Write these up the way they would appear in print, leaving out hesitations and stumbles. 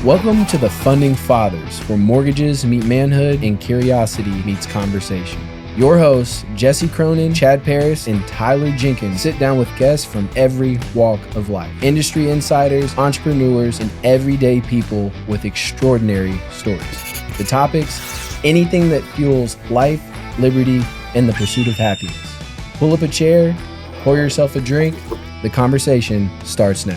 Welcome to the Funding Fathers, where mortgages meet manhood and curiosity meets conversation. Your hosts, Jesse Cronin, Chad Paris, and Tyler Jenkins sit down with guests from every walk of life. Industry insiders, entrepreneurs, and everyday people with extraordinary stories. The topics, anything that fuels life, liberty, and the pursuit of happiness. Pull up a chair, pour yourself a drink. The conversation starts now.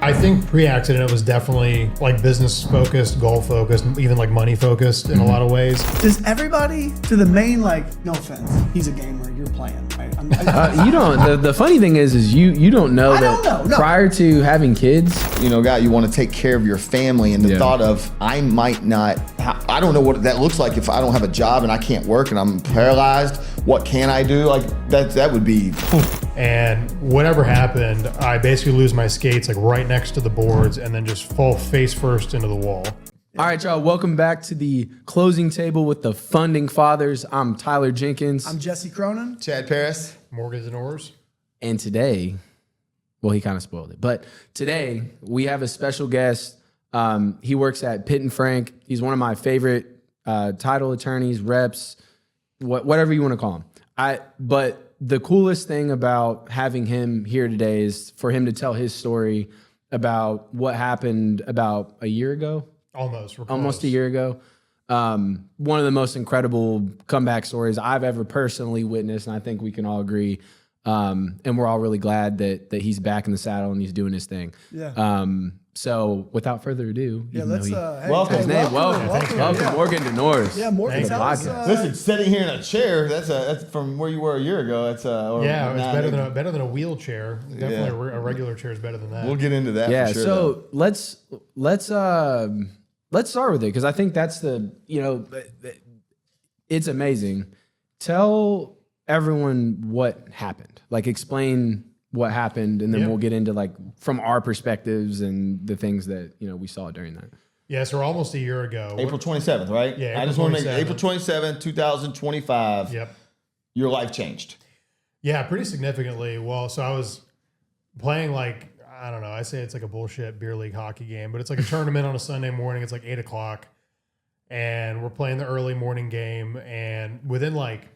I think pre-accident it was definitely like business focused, goal focused, even like money focused in a lot of ways. Does everybody to the main, like, no offense, he's a gamer, you're playing, right? You don't. The funny thing is you don't know that prior to having kids, God, you want to take care of your family, and the thought of I might not. I don't know what that looks like if I don't have a job and I can't work and I'm paralyzed. What can I do? Like that would be. And whatever happened, I basically lose my skates like right next to the boards and then just fall face first into the wall. All right, y'all, welcome back to the closing table with the Funding Fathers. I'm Tyler Jenkins. I'm Jesse Cronin. Chad Paris. Morgan Norris. And today, well, he kind of spoiled it, but today we have a special guest. He works at Pitt Frank. He's one of my favorite title attorneys, reps, whatever you want to call him. But the coolest thing about having him here today is for him to tell his story about what happened about a year ago. Almost a year ago. One of the most incredible comeback stories I've ever personally witnessed, and I think we can all agree. And we're all really glad that he's back in the saddle and he's doing his thing. Yeah. So without further ado, welcome, Morgan Norris. Yeah, Morgan. Listen, sitting here in a chair, that's from where you were a year ago. It's better than a wheelchair. Definitely a regular chair is better than that. We'll get into that. Yeah. For sure, so let's start with it because I think that's it's amazing. Tell everyone what happened. Like, explain what happened, and then we'll get into like from our perspectives and the things that we saw during that. Yeah, so almost a year ago. April 27th, right? Yeah, I just want to make April 27th, 2025. Yep. Your life changed. Yeah, pretty significantly. Well, so I was playing like, I don't know, I say it's like a bullshit beer league hockey game, but it's like a tournament on a Sunday morning. It's like 8 o'clock, and we're playing the early morning game, and within like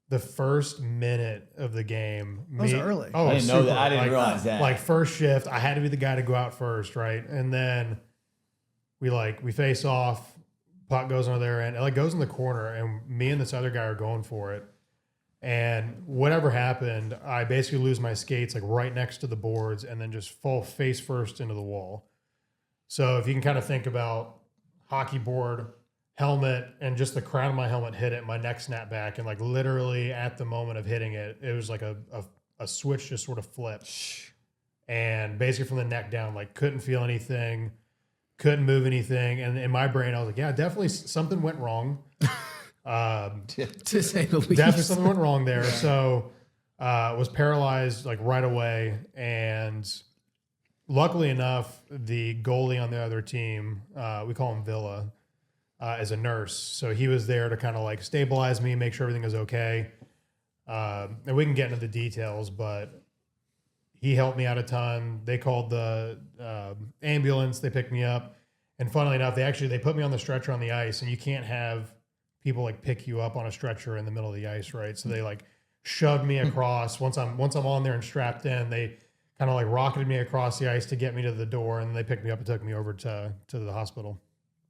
the first minute of the game. Those are early. Oh, I didn't know that. I didn't realize that. Like first shift, I had to be the guy to go out first, right? And then we face off, puck goes on their end, it like goes in the corner, and me and this other guy are going for it. And whatever happened, I basically lose my skates like right next to the boards and then just fall face first into the wall. So if you can kind of think about hockey board, helmet, and just the crown of my helmet hit it, my neck snapped back, and like literally at the moment of hitting it, it was like a switch just sort of flipped. And basically from the neck down, like couldn't feel anything, couldn't move anything. And in my brain, I was like, yeah, definitely something went wrong. To say the least. Definitely something went wrong there. So was paralyzed like right away. And luckily enough, the goalie on the other team, we call him Villa, as a nurse. So he was there to kind of like stabilize me, make sure everything was okay. And we can get into the details, but he helped me out a ton. They called the ambulance. They picked me up. And funnily enough, they put me on the stretcher on the ice, and you can't have people like pick you up on a stretcher in the middle of the ice, right? So they like shoved me across. Once I'm on there and strapped in, they kind of like rocketed me across the ice to get me to the door, and then they picked me up and took me over to the hospital.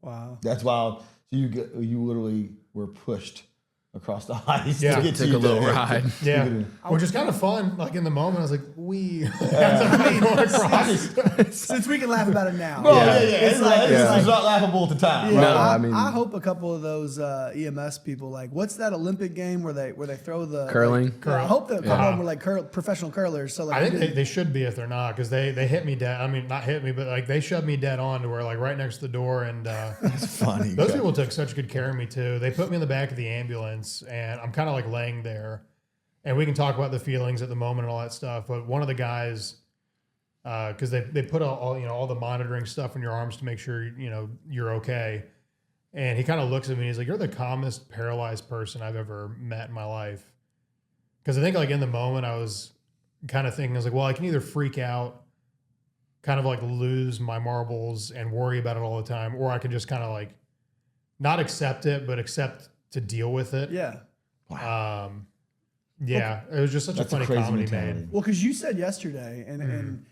Wow. That's wild. So you literally were pushed across the ice to get took a little ride. Yeah, which is kind of fun. Like in the moment, I was like, Since we can laugh about it now. It's not laughable at the time. Yeah, right? I hope a couple of those EMS people, like, what's that Olympic game where they throw the curling? I hope that a couple of them were like professional curlers. So like, I think they should be if they're not, because they hit me dead. I mean, not hit me, but like they shoved me dead on to where like right next to the door. And that's funny. Those people took such good care of me too. They put me in the back of the ambulance, and I'm kind of like laying there, and we can talk about the feelings at the moment and all that stuff. But one of the guys, because they put all the monitoring stuff in your arms to make sure you're okay, and he kind of looks at me and he's like, "You're the calmest paralyzed person I've ever met in my life." Because I think like in the moment I was kind of thinking, I was like, well, I can either freak out kind of like lose my marbles and worry about it all the time, or I can just kind of like not accept it, but accept to deal with it. Yeah. Yeah, it was just such a funny comedy, man. Well, because you said yesterday, and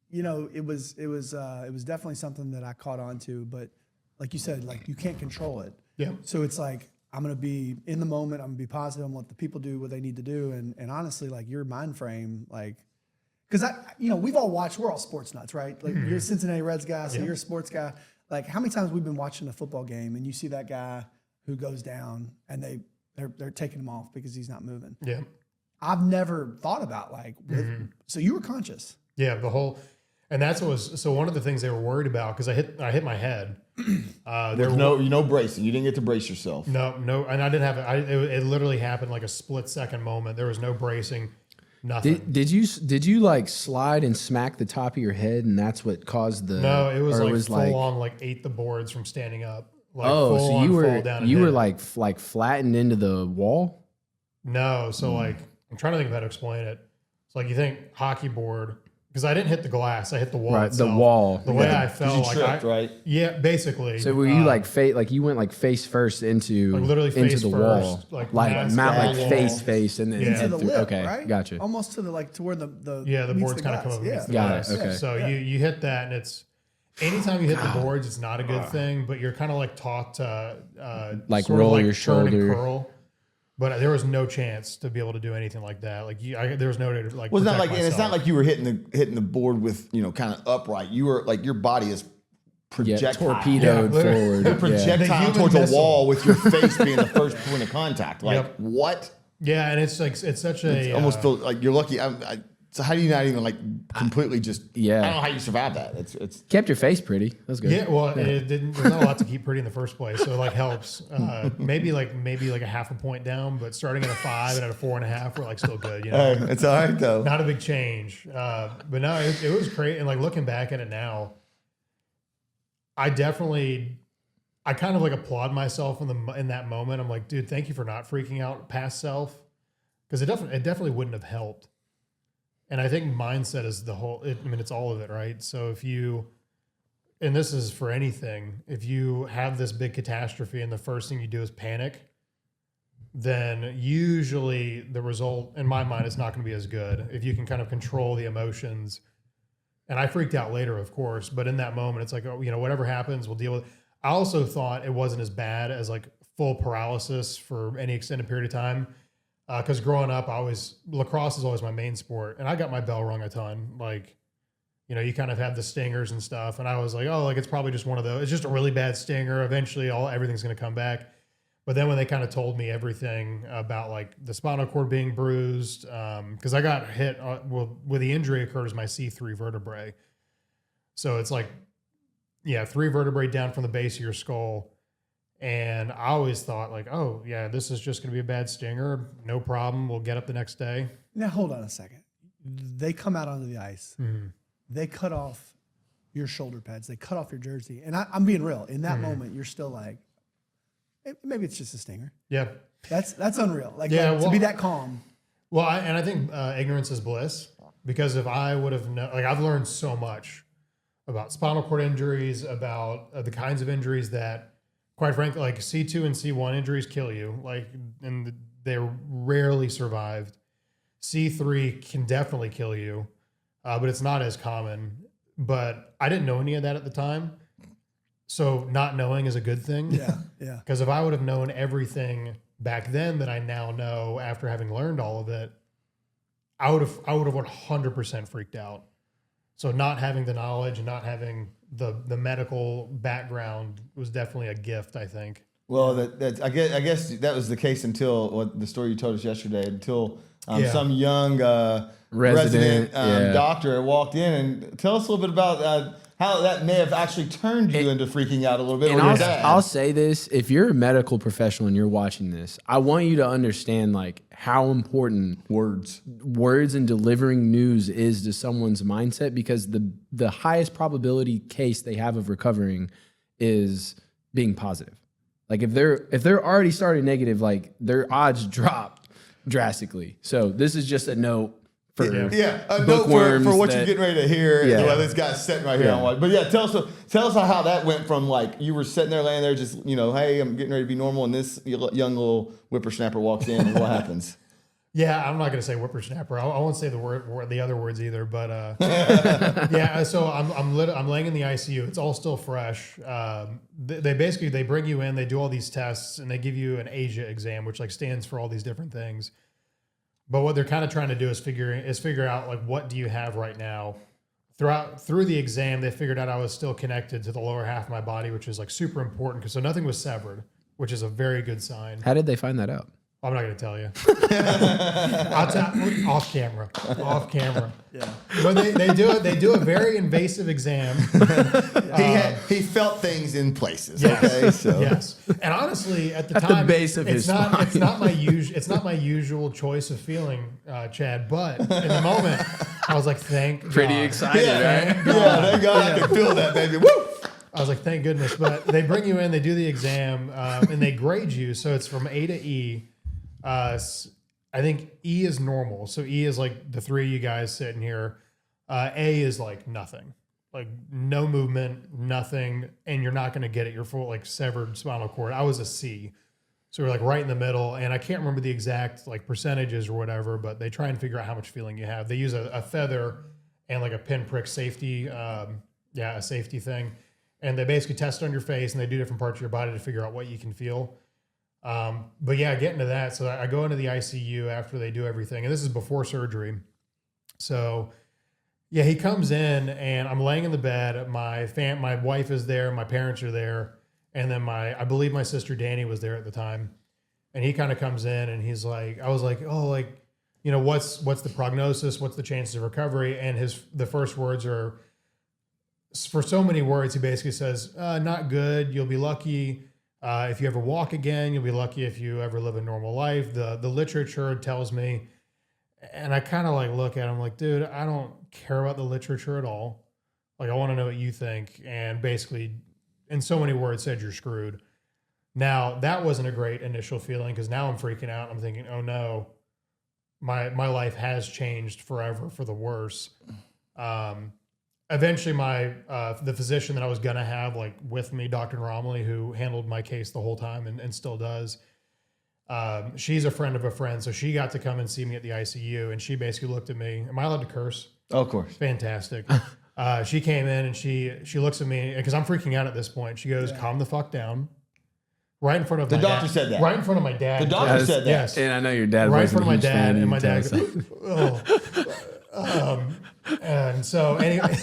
you know, it was definitely something that I caught on to, but like you said, like you can't control it. Yeah. So it's like I'm gonna be in the moment. I'm gonna be positive. I'm gonna let the people do what they need to do. And honestly, like your mind frame, like, because we've all watched. We're all sports nuts, right? Like you're a Cincinnati Reds guy, so you're a sports guy. Like how many times we've been watching a football game and you see that guy who goes down and they're taking him off because he's not moving. Yeah. I've never thought about like. So you were conscious. Yeah, and that's what was. So one of the things they were worried about, because I hit my head. There's no bracing. You didn't get to brace yourself. No, and I didn't have it. It literally happened like a split-second moment. There was no bracing, nothing. Did you like slide and smack the top of your head, and that's what caused the? No, it was full on like ate the boards from standing up. Like so you were like like flattened into the wall? No, so like I'm trying to think of how to explain it. It's like you think hockey board, because I didn't hit the glass, I hit the wall. Right, itself. the wall. The way I fell, You like tripped, right? Yeah, basically. So were you like you went like face first into Like literally into face the first, wall, like not mask like wall. face and then Yeah. Into the lip, okay, right? gotcha. Almost to the to where the the meets boards kind of glass. come up against the Got it, glass. okay. So you hit that, and it's anytime you hit the boards, it's not a good thing. But you're kind of like taught to Like sort roll of like your turn and shoulder. curl. But there was no chance to be able to do anything like that. Like there was no way to like. Well, it's not protect like, and it's not myself. like you were hitting the board with kind of upright. You were like your body is projectile. Torpedoed Yeah, forward. You're projectile The human towards missile. a wall with your face being the first point of contact. Like Yep. what? Yeah, and it's like it's such a It almost feel like you're lucky. So how do you not even like completely just? Yeah. I don't know how you survive that. It's Kept your face pretty. That's good. Yeah, well, it didn't. There's not a lot to keep pretty in the first place, so it like helps. Maybe like a half a point down, but starting at a 5 and at a 4.5, we're like still good. You know, it's all right though. not a big change. But no, it was great. And like looking back at it now, I kind of like applaud myself in that moment. I'm like, dude, thank you for not freaking out past self, because it definitely wouldn't have helped. And I think mindset is it's all of it, right? So if you, and this is for anything, if you have this big catastrophe and the first thing you do is panic, then usually the result, in my mind, is not going to be as good if you can kind of control the emotions. And I freaked out later, of course, but in that moment, it's like, whatever happens, we'll deal with it. I also thought it wasn't as bad as like full paralysis for any extended period of time. Because growing up, lacrosse is always my main sport, and I got my bell rung a ton. Like, you kind of have the stingers and stuff, and I was like, oh, like it's probably just one of those. It's just a really bad stinger. Eventually, everything's going to come back. But then when they kind of told me everything about like the spinal cord being bruised, because I got hit where the injury occurred is my C3 vertebrae. So it's like, 3 vertebrae down from the base of your skull. And I always thought like, oh yeah, this is just going to be a bad stinger. No problem. We'll get up the next day. Now hold on a second. They come out onto the ice. Mm-hmm. They cut off your shoulder pads. They cut off your jersey. And I'm being real. In that moment, you're still like, maybe it's just a stinger. Yeah. That's unreal. Like, Yeah, to be that calm. Well, I think ignorance is bliss, because if I would have known, like I've learned so much about spinal cord injuries, about the kinds of injuries that, quite frankly, like C2 and C1 injuries kill you, like, and they're rarely survived. C3 can definitely kill you, but it's not as common. But I didn't know any of that at the time. So not knowing is a good thing. Yeah, yeah. Because if I would have known everything back then that I now know after having learned all of it, I would have 100% freaked out. So not having the knowledge and not having the medical background was definitely a gift, I think. Well, I guess that was the case until the story you told us yesterday. Until some young resident doctor walked in, and tell us a little bit about how that may have actually turned you into freaking out a little bit. And or your dad. I'll say this: if you're a medical professional and you're watching this, I want you to understand like how important words and delivering news is to someone's mindset, because the highest probability case they have of recovering is being positive. Like if they're already starting negative, like their odds drop drastically. So this is just a note for note for what you're getting ready to hear. Yeah. This guy's sitting right here on watch. But yeah, tell us how that went from like you were sitting there laying there just, hey, I'm getting ready to be normal, and this young little whippersnapper walks in, and what happens? Yeah, I'm not going to say whippersnapper. I won't say the other words either. But yeah, so I'm laying in the ICU. It's all still fresh. They bring you in, they do all these tests, and they give you an ASIA exam, which like stands for all these different things. But what they're kind of trying to do is figure out like what do you have right now. Through the exam, they figured out I was still connected to the lower half of my body, which is like super important because so nothing was severed, which is a very good sign. How did they find that out? I'm not going to tell you. I'll tell off camera. Yeah. But they do a very invasive exam. He felt things in places. Yes. Okay, so. Yes. And honestly, at the At time, the base of his spine. it's not my usual choice of feeling, Chad. But in the moment, I was like, thank Pretty God. excited, right? Thank God. Yeah, thank God I can feel that, baby. Woo! I was like, thank goodness. But they bring you in, they do the exam, and they grade you. So it's from A to E. I think E is normal. So E is like the three of you guys sitting here. A is like nothing, like no movement, nothing. And you're not going to get it. You're full like severed spinal cord. I was a C. So we're like right in the middle. And I can't remember the exact like percentages or whatever, but they try and figure out how much feeling you have. They use a feather and like a pinprick safety. A safety thing. And they basically test on your face and they do different parts of your body to figure out what you can feel. But yeah, getting to that. So I go into the ICU after they do everything, and this is before surgery. So yeah, he comes in and I'm laying in the bed. My wife is there. My parents are there. And then I believe my sister Danny was there at the time. And he kind of comes in and he's like, I was like, oh, like, what's the prognosis? What's the chances of recovery? And the first words are, for so many words, he basically says, not good. You'll be lucky. If you ever walk again, you'll be lucky if you ever live a normal life. The literature tells me, and I kind of like look at him like, dude, I don't care about the literature at all. Like, I want to know what you think. And basically, in so many words, said you're screwed. Now, that wasn't a great initial feeling because now I'm freaking out. I'm thinking, oh no, my life has changed forever for the worse. Eventually, the physician that I was going to have like with me, Dr. Romley, who handled my case the whole time and still does, she's a friend of a friend. So she got to come and see me at the ICU. And she basically looked at me. Am I allowed to curse? Oh, of course. Fantastic. She came in and she looks at me because I'm freaking out at this point. She goes, calm the fuck down. Right in front of the my doctor dad. said that. Right in front of my dad. The doctor said that. Yes. And I know your dad Right in was front of my a huge fan dad. And my you dad tell goes, and so anyway,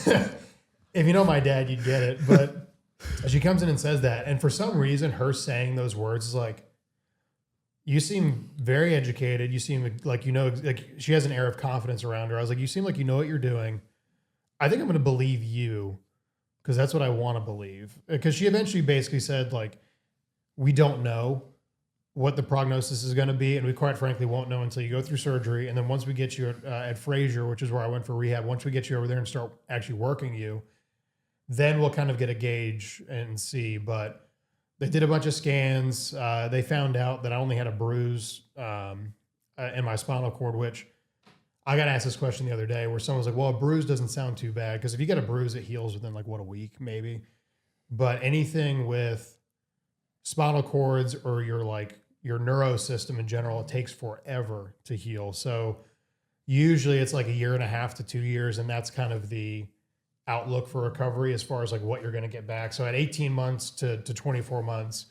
if you know my dad, you'd get it. But she comes in and says that. And for some reason, her saying those words is like, you seem very educated. You seem like, like she has an air of confidence around her. I was like, you seem like you know what you're doing. I think I'm going to believe you because that's what I want to believe. Because she eventually basically said, like, we don't know what the prognosis is going to be. And we quite frankly won't know until you go through surgery. And then once we get you at Frazier, which is where I went for rehab, once we get you over there and start actually working you, then we'll kind of get a gauge and see. But they did a bunch of scans. They found out that I only had a bruise in my spinal cord, which I got asked this question the other day where someone was like, well, a bruise doesn't sound too bad. Because if you get a bruise, it heals within like, a week maybe. But anything with spinal cords or your neuro system in general, it takes forever to heal. So usually it's like 1.5 to 2 years. And that's kind of the outlook for recovery as far as like what you're going to get back. So at 18 months to 24 months,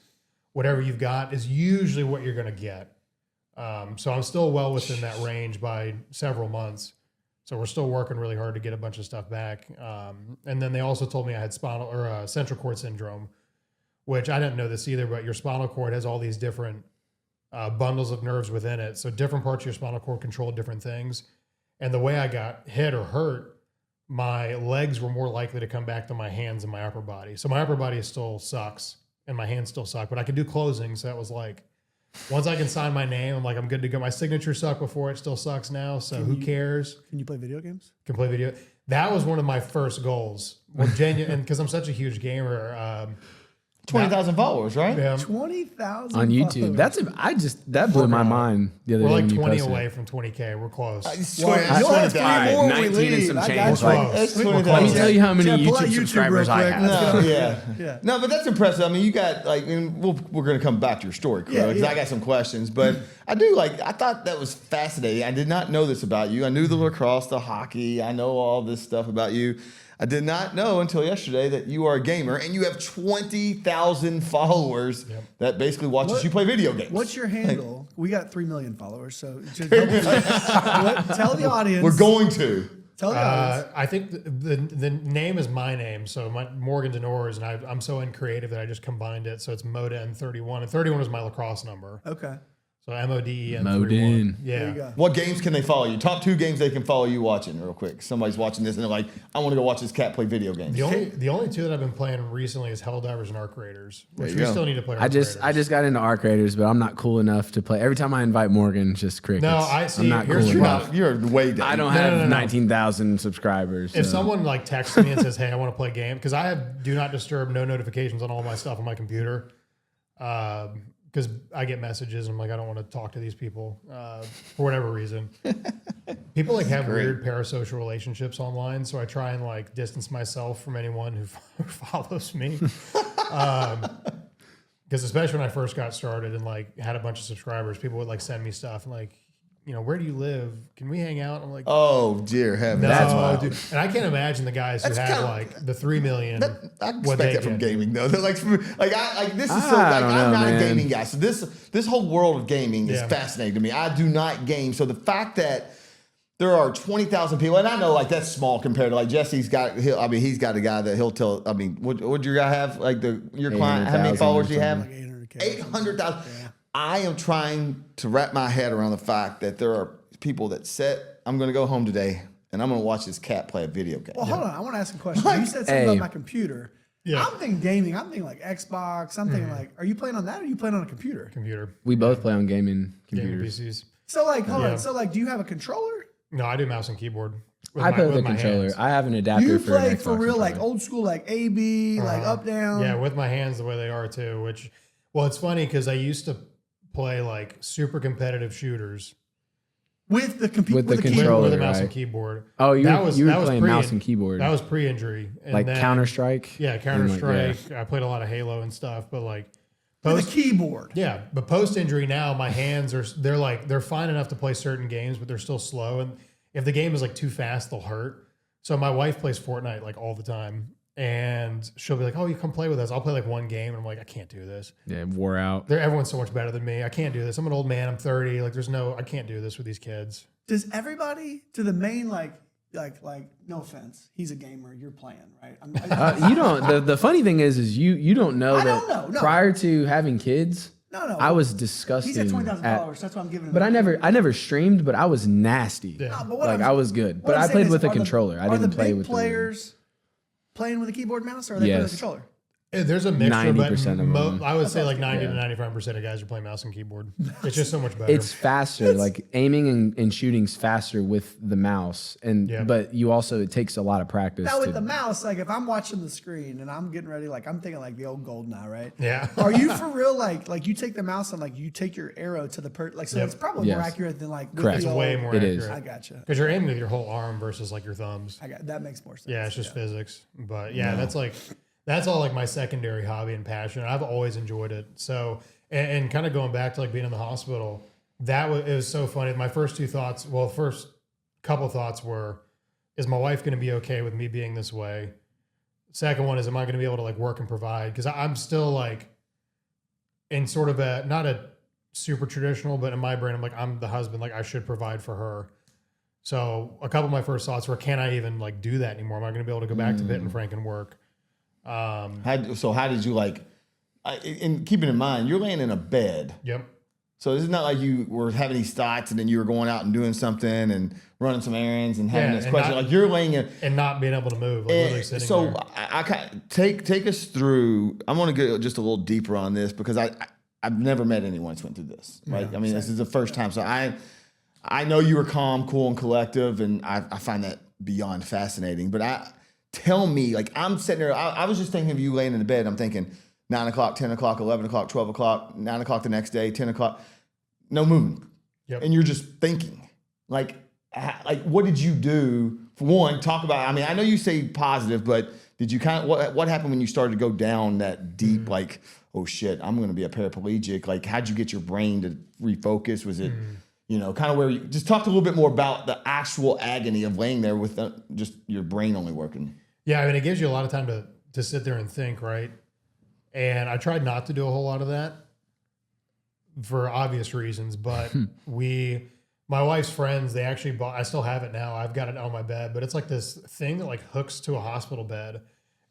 whatever you've got is usually what you're going to get. So I'm still well within that range by several months. So we're still working really hard to get a bunch of stuff back. And then they also told me I had central cord syndrome, which I didn't know this either, but your spinal cord has all these different bundles of nerves within it. So different parts of your spinal cord control different things. And the way I got hit or hurt, my legs were more likely to come back to my hands and my upper body. So my upper body still sucks and my hands still suck, but I could do closing. So that was like, once I can sign my name, I'm like, I'm good to go. My signature sucked before, it still sucks now. So who cares? Can you play video games? Can play video. That was one of my first goals. Well, genuine, and because I'm such a huge gamer, 20,000 followers, right? Yeah. 20,000 on YouTube. That blew my mind the other We're day. like when you 20 posted. away from 20K. We're close. You'll have 3 Alright, more when we 19 and leave. some I change. got you. Like, That's we're 20,000. Let me tell you how many Jeff, pull out YouTube YouTube subscribers real I quick. have. Let's No, yeah. Yeah. No, but that's impressive. I mean, you got like, and we're going to come back to your story, Crow, because I got some questions. But I thought that was fascinating. I did not know this about you. I knew the lacrosse, the hockey. I know all this stuff about you. I did not know until yesterday that you are a gamer and you have 20,000 followers that basically watches you play video games. What's your handle? We got 3 million followers, so just tell the audience. We're going to. Tell the audience. I think the name is my name, so Morgan Norris, and I'm so uncreative that I just combined it, so it's MODEN31, and 31 is my lacrosse number. Okay. So MODEN31. Moden. Yeah. There you go. What games can they follow you? Top 2 games they can follow you watching real quick. Somebody's watching this and they're like, I want to go watch this cat play video games. The only 2 that I've been playing recently is Helldivers and Arc Raiders, which you we go. still need to play. I just got into Arc Raiders, but I'm not cool enough to play. Every time I invite Morgan, it's just crickets. No, I see. I'm not Here's cool the enough. problem. You're way down. I don't No, have no, no, no. 19,000 subscribers. If so. someone like texts me and says, "Hey, I want to play a game," because I have do not disturb, no notifications on all my stuff on my computer, because I get messages and I'm like, I don't want to talk to these people for whatever reason. People like have weird parasocial relationships online, so I try and like distance myself from anyone who follows me. Because especially when I first got started and like had a bunch of subscribers, people would like send me stuff and like, where do you live? Can we hang out? I'm like, Oh, dear heaven. no, That's wild. dude. And I can't imagine the guys who That's have kinda- like the 3 million. I what expect they that from get. gaming though. They're like this is so I like don't I'm know, not a man. gaming guy. So this whole world of gaming is Yeah. fascinating to me. I do not game. So the fact that there are 20,000 people, and I know like that's small compared to like Jesse's got. He's got a guy that he'll tell. I mean, would your guy have like your client? How many 800,000 followers do you or have? Like 800K. 800,000. I am trying to wrap my head around the fact that there are people that said, I'm going to go home today and I'm going to watch this cat play a video game. Well, hold on. I want to ask a question. You said something about my computer. Yeah. I'm thinking gaming. I'm thinking like Xbox. I'm thinking like, are you playing on that or are you playing on a computer? Computer, we both play on gaming gaming computers. PCs. So like, hold Yeah. on. So like, do you have a controller? No, I do mouse and keyboard. I play with a my controller. hands. I have an adapter You for an play Xbox for real, like controller. old school, like A, B, like up, down. Yeah, with my hands the way they are too. Which, well, it's funny because I used to play like super competitive shooters With the With the with, controller, with a mouse and right? keyboard. Oh, you that were was playing pre- mouse and keyboard. That was pre-injury, and like then- Counter-Strike? Yeah, Counter Strike. yeah. I played a lot of Halo and stuff, but like with a keyboard. yeah, but post injury now, my hands they're fine enough to play certain games, but they're still slow. And if the game is like too fast, they'll hurt. So my wife plays Fortnite like all the time, and she'll be like, "Oh, you come play with us." I'll play like one game, and I'm like, "I can't do this. Yeah, wore out. Everyone's so much better than me. I can't do this. I'm an old man. I'm 30. Like, I can't do this with these kids." Does everybody to the main like no offense, he's a gamer. You're playing, right? You don't. The funny thing is you don't know I that don't know, no. prior to having kids, no. I was disgusting. He's at 20,000 at- followers. That's why I'm giving him. But I never streamed, but I was nasty. Yeah. No, but what Like I'm- I was good, what but I'm I saying played is, with a are the- controller. I are didn't the play big with players playing with a keyboard mouse, or are they playing with a Yes. controller? There's a mixture, 90% but of them. I would say like 90 Yeah. to 95% of guys are playing mouse and keyboard. It's just so much better. It's faster. Like aiming and shooting's faster with the mouse, and Yeah. but you also it takes a lot of practice. Now with to- the mouse, like if I'm watching the screen and I'm getting ready, like I'm thinking like the old GoldenEye, right? Yeah. Are you for real? Like you take the mouse and like you take your arrow to the so Yep. it's probably more Yes. accurate than like with Correct. the It's way old- more It is. accurate. I gotcha. Because you're aiming with your whole arm versus like your thumbs. That makes more sense. Yeah, it's just physics. But yeah, that's all like my secondary hobby and passion. I've always enjoyed it. So, and kind of going back to like being in the hospital, it was so funny. My first first couple thoughts were, is my wife going to be okay with me being this way? Second one is, am I going to be able to like work and provide? Because I'm still like in sort of not a super traditional, but in my brain, I'm like, I'm the husband, like I should provide for her. So a couple of my first thoughts were, can I even like do that anymore? Am I going to be able to go back to Pitt and Frank and work? How did you like, and keeping in mind, you're laying in a bed. Yep. So this is not like you were having these thoughts and then you were going out and doing something and running some errands and having Yeah, this and question. not- like you're laying in. And not being able to move, like literally sitting So there. I kind take us through. I want to go just a little deeper on this because I've never met anyone that's went through this. Right? I mean, this is the first time. So I know you were calm, cool, and collective, and I find that beyond fascinating. But tell me, like I'm sitting there. I was just thinking of you laying in the bed. I'm thinking 9 o'clock, 10 o'clock, 11 o'clock, 12 o'clock, 9 o'clock the next day, 10 o'clock, no movement. Yep. And you're just thinking, like, what did you do? For one, talk about, I mean, I know you say positive, but did you kind of, what happened when you started to go down that deep, like, oh shit, I'm going to be a paraplegic? Like, how'd you get your brain to refocus? Was it, kind of where you just talked a little bit more about the actual agony of laying there with just your brain only working? Yeah. I mean, it gives you a lot of time to sit there and think, right? And I tried not to do a whole lot of that for obvious reasons, but my wife's friends, they actually bought, I still have it now. I've got it on my bed, but it's like this thing that like hooks to a hospital bed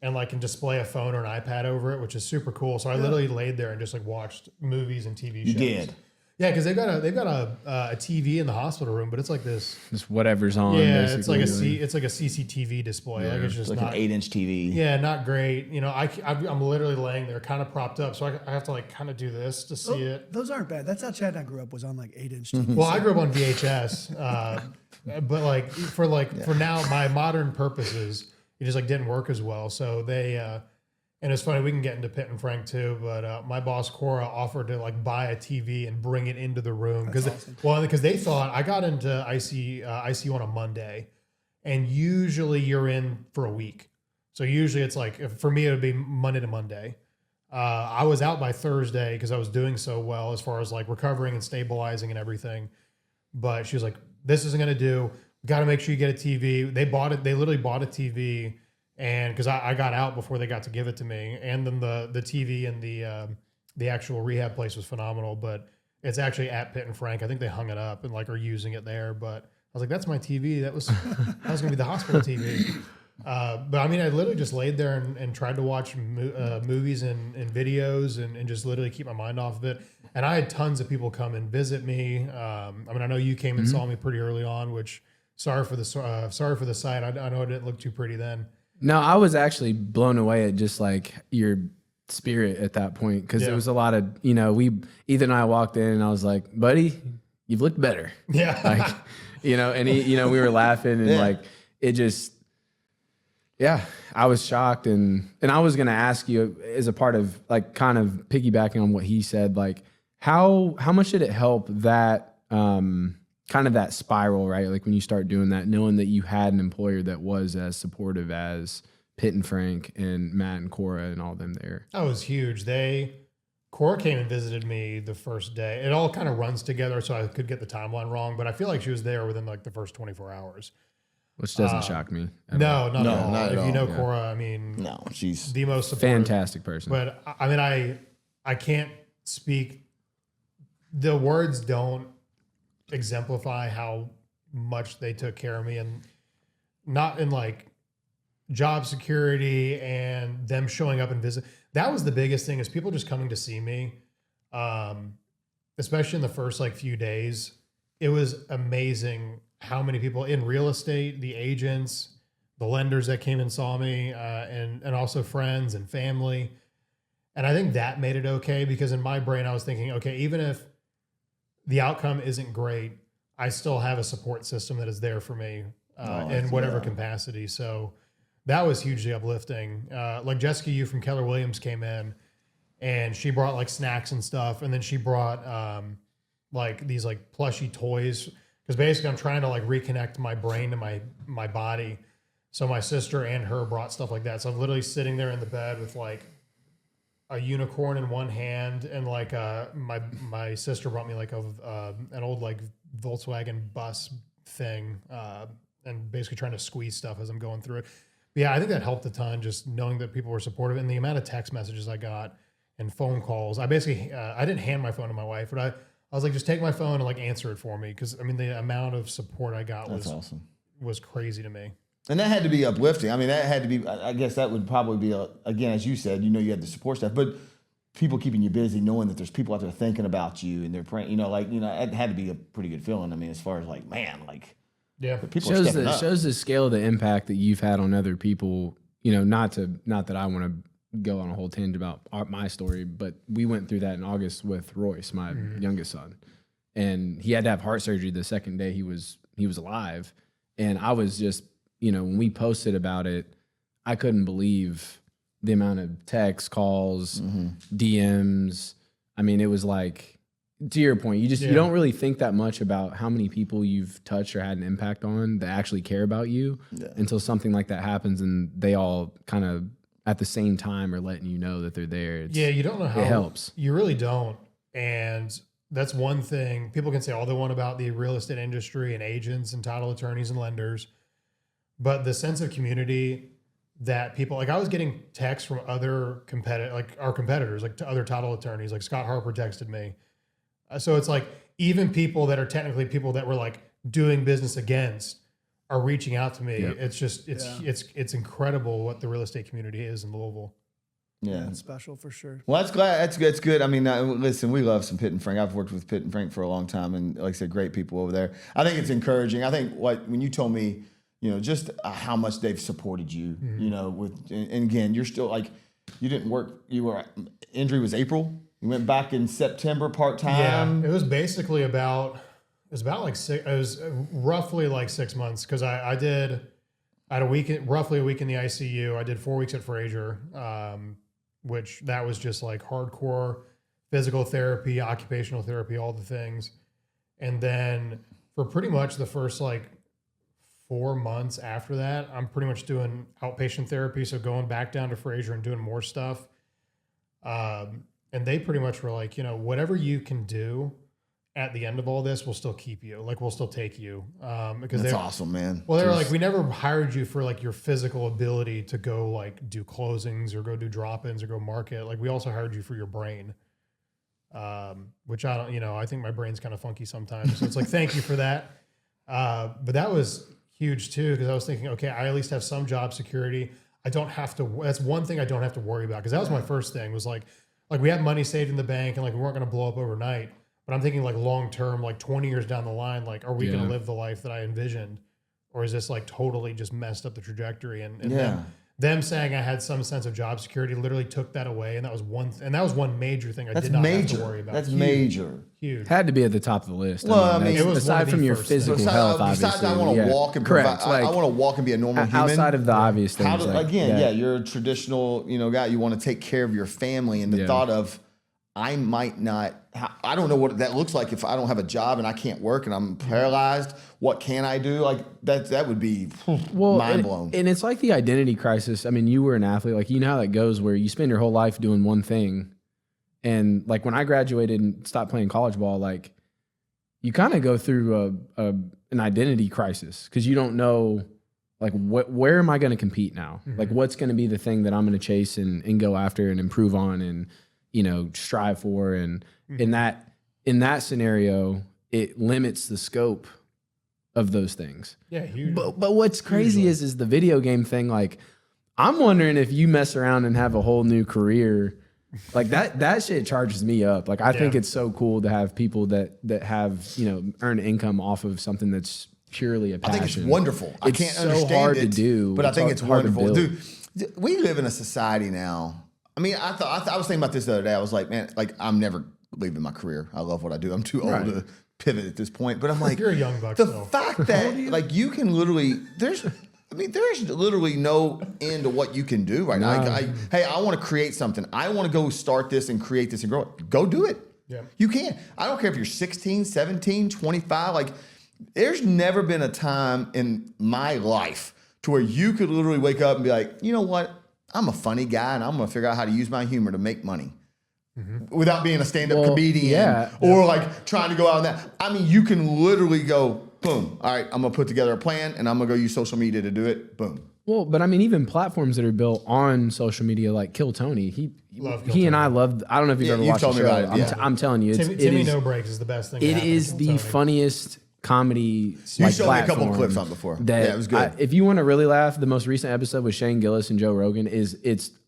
and like can display a phone or an iPad over it, which is super cool. So I literally laid there and just like watched movies and TV shows. You did? Yeah, because they've got a TV in the hospital room, but it's like this. Just whatever's on. Yeah, basically. it's like a CCTV display. Yeah. Like it's just Like not an 8-inch TV. Yeah, not great. I'm literally laying there, kind of propped up, so I have to like kind of do this to see it. Those aren't bad. That's how Chad and I grew up, was on like 8-inch TV. Well, I grew up on VHS, but like for now, my modern purposes, it just like didn't work as well. So they. And it's funny, we can get into Pitt and Frank too, but my boss Cora offered to like buy a TV and bring it into the room because they thought I got into ICU on a Monday, and usually you're in for a week. So usually it's like, for me it would be Monday to Monday. I was out by Thursday because I was doing so well as far as like recovering and stabilizing and everything. But she was like, "This isn't going to do. We got to make sure you get a TV." They bought it. They literally bought a TV. And because I got out before they got to give it to me, and then the TV and the actual rehab place was phenomenal, but it's actually at Pitt and Frank. I think they hung it up and like are using it there. But I was like, that's my TV. That was gonna be the hospital TV. But I mean, I literally just laid there and tried to watch movies and videos and just literally keep my mind off of it. And I had tons of people come and visit me. I mean, I know you came and saw me pretty early on, which sorry for the sight. I know it didn't look too pretty then. No, I was actually blown away at just like your spirit at that point, because it was a lot of, Ethan and I walked in and I was like, buddy, you've looked better. Yeah. Like, and he, we were laughing and like, it just, I was shocked. And I was going to ask you, as a part of like kind of piggybacking on what he said, like how much did it help that, kind of that spiral, right? Like when you start doing that, knowing that you had an employer that was as supportive as Pitt and Frank and Matt and Cora and all them there. That was huge. Cora came and visited me the first day. It all kind of runs together, so I could get the timeline wrong, but I feel like she was there within like the first 24 hours. Which doesn't shock me. No, not at all. Not at if you know all. Cora, I mean, No, she's the most supportive. Fantastic person. But I mean, I can't speak. The words don't exemplify how much they took care of me, and not in like job security and them showing up and visit. That was the biggest thing, is people just coming to see me. Especially in the first like few days, it was amazing how many people in real estate, the agents, the lenders that came and saw me, and also friends and family. And I think that made it okay, because in my brain, I was thinking, okay, even if the outcome isn't great, I still have a support system that is there for me in whatever capacity. So that was hugely uplifting. Like Jessica Yu from Keller Williams came in, and she brought like snacks and stuff. And then she brought like these like plushy toys, because basically I'm trying to like reconnect my brain to my body. So my sister and her brought stuff like that. So I'm literally sitting there in the bed with like a unicorn in one hand, and like my sister brought me like an old like Volkswagen bus thing, and basically trying to squeeze stuff as I'm going through it. But yeah, I think that helped a ton, just knowing that people were supportive, and the amount of text messages I got and phone calls. I basically I didn't hand my phone to my wife, but I was like, just take my phone and like answer it for me, because I mean the amount of support I got was crazy to me. And that had to be uplifting. I mean, that had to be, I guess that would probably be, again, as you said, you had the support staff, but people keeping you busy, knowing that there's people out there thinking about you and they're praying, it had to be a pretty good feeling. I mean, as far as like, man, like, yeah, people are stepping up. Shows the scale of the impact that you've had on other people. Not that I want to go on a whole tangent about my story, but we went through that in August with Royce, my youngest son, and he had to have heart surgery the second day he was alive. And I was just, when we posted about it, I couldn't believe the amount of texts, calls, DMs. I mean, it was like, to your point, you don't really think that much about how many people you've touched or had an impact on that actually care about you until something like that happens and they all kind of at the same time are letting you know that they're there. You don't know how. It helps. You really don't. And that's one thing. People can say all they want about the real estate industry and agents and title attorneys and lenders. But the sense of community that people, like I was getting texts from other our competitors, like to other title attorneys, like Scott Harper texted me. So it's like even people that are technically people that we're like doing business against are reaching out to me. Yep. It's just, it's incredible what the real estate community is in Louisville. Yeah. It's special for sure. Well, that's good. I mean, listen, we love some Pitt and Frank. I've worked with Pitt and Frank for a long time, and like I said, great people over there. I think it's encouraging. I think when you told me, just how much they've supported you, and again, you're still like, you didn't work, injury was April. You went back in September part-time. Yeah, it was basically roughly like 6 months. Cause I had roughly a week in the ICU. I did 4 weeks at Frazier, which that was just like hardcore physical therapy, occupational therapy, all the things. And then for pretty much the first like 4 months after that, I'm pretty much doing outpatient therapy. So going back down to Frazier and doing more stuff. And they pretty much were like, whatever you can do at the end of all this, we'll still keep you. Like, we'll still take you. Because that's awesome, man. Well, they were like, we never hired you for like your physical ability to go like do closings or go do drop-ins or go market. Like, we also hired you for your brain. Which I don't, I think my brain's kind of funky sometimes. So it's like, thank you for that. But that was huge too, because I was thinking, okay, I at least have some job security. I don't have to, that's one thing I don't have to worry about. Because that was my first thing, was like we had money saved in the bank and like we weren't going to blow up overnight. But I'm thinking like long term, like 20 years down the line, like, are we going to live the life that I envisioned? Or is this like totally just messed up the trajectory? And them saying I had some sense of job security literally took that away. And that was one major thing I did not have to worry about. That's major. Huge. Had to be at the top of the list. Well, I mean, it was aside from your physical health, obviously. Besides, I want to walk and provide. I want to walk and be a normal human. Outside of the obvious things. You're a traditional, guy. You want to take care of your family, and the thought of, I might not. I don't know what that looks like if I don't have a job and I can't work and I'm paralyzed. What can I do? Like that would be mind blown. And it's like the identity crisis. I mean, you were an athlete, like how that goes, where you spend your whole life doing one thing, and like when I graduated and stopped playing college ball, like you kind of go through an identity crisis because you don't know like where am I going to compete now? Mm-hmm. Like what's going to be the thing that I'm going to chase and go after and improve on and strive for, and in that scenario, it limits the scope of those things. Yeah, huge. But what's crazy is the video game thing. Like, I'm wondering if you mess around and have a whole new career, like that shit charges me up. Like, I think it's so cool to have people that have earn income off of something that's purely a passion. I think it's wonderful. I can't understand hard to do, but I think it's wonderful, dude. We live in a society now. I mean, I was thinking about this the other day. I was like, man, like I'm never leaving my career. I love what I do. I'm too old to pivot at this point. But I'm like, you're a young buck. The fact that like you can literally there's literally no end to what you can do right now. Hey, I want to create something. I want to go start this and create this and grow it. Go do it. Yeah. You can. I don't care if you're 16, 17, 25. Like, there's never been a time in my life to where you could literally wake up and be like, you know what? I'm a funny guy, and I'm going to figure out how to use my humor to make money without being a stand-up comedian or like trying to go out on that. I mean, you can literally go, boom. All right, I'm going to put together a plan, and I'm going to go use social media to do it. Boom. Well, but I mean, even platforms that are built on social media, like Kill Tony, he and I loved. I don't know if you've ever watched the show. About it, I'm telling you, Timmy No Breaks is the best thing. It is the funniest comedy. You showed me a couple of clips on it before. It was good. If you want to really laugh, the most recent episode with Shane Gillis and Joe Rogan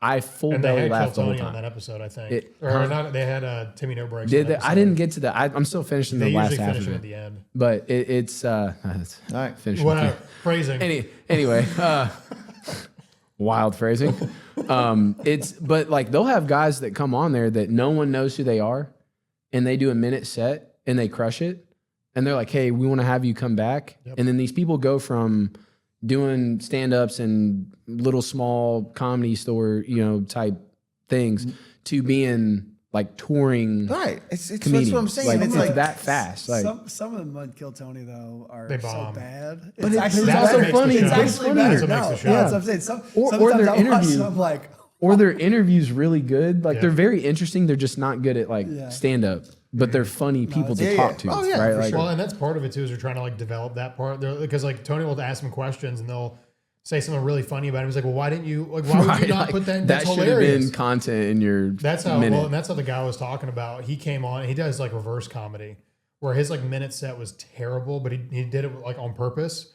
I full belly laughed the whole time. On that episode, I think. They had Timmy No Breaks. I didn't get to that. I'm still finishing the last half of it. At the end. But it's all right. Finishing. Phrasing. Anyway, wild phrasing. But like they'll have guys that come on there that no one knows who they are, and they do a minute set and they crush it. And they're like, hey, we want to have you come back. Yep. And then these people go from, doing stand-ups and little small comedy store, type things to being like touring. Right. It's that's comedians. what I'm saying. Like, it's it's that fast. Like, some of them would kill Tony though are They so bomb. bad. but it's actually also makes the funny. show. It's It's actually funnier. better. That's what makes No, the show. that's what I'm saying. Or Sometimes their I watch interview. them, I'm like, or their interviews really good. Like Yeah. they're very interesting. They're just not good at like stand-up, but they're funny people to talk to. Oh, yeah, right? for Like, sure. Well, and that's part of it too, is they're trying to like develop that part. Because like Tony will ask them questions and they'll say something really funny about him. He's like, well, why would you not like, put that in? that That's should hilarious. have been content in your That's how minute. well, and that's how the guy was talking about. He came on, he does like reverse comedy where his like minute set was terrible, but he did it like on purpose.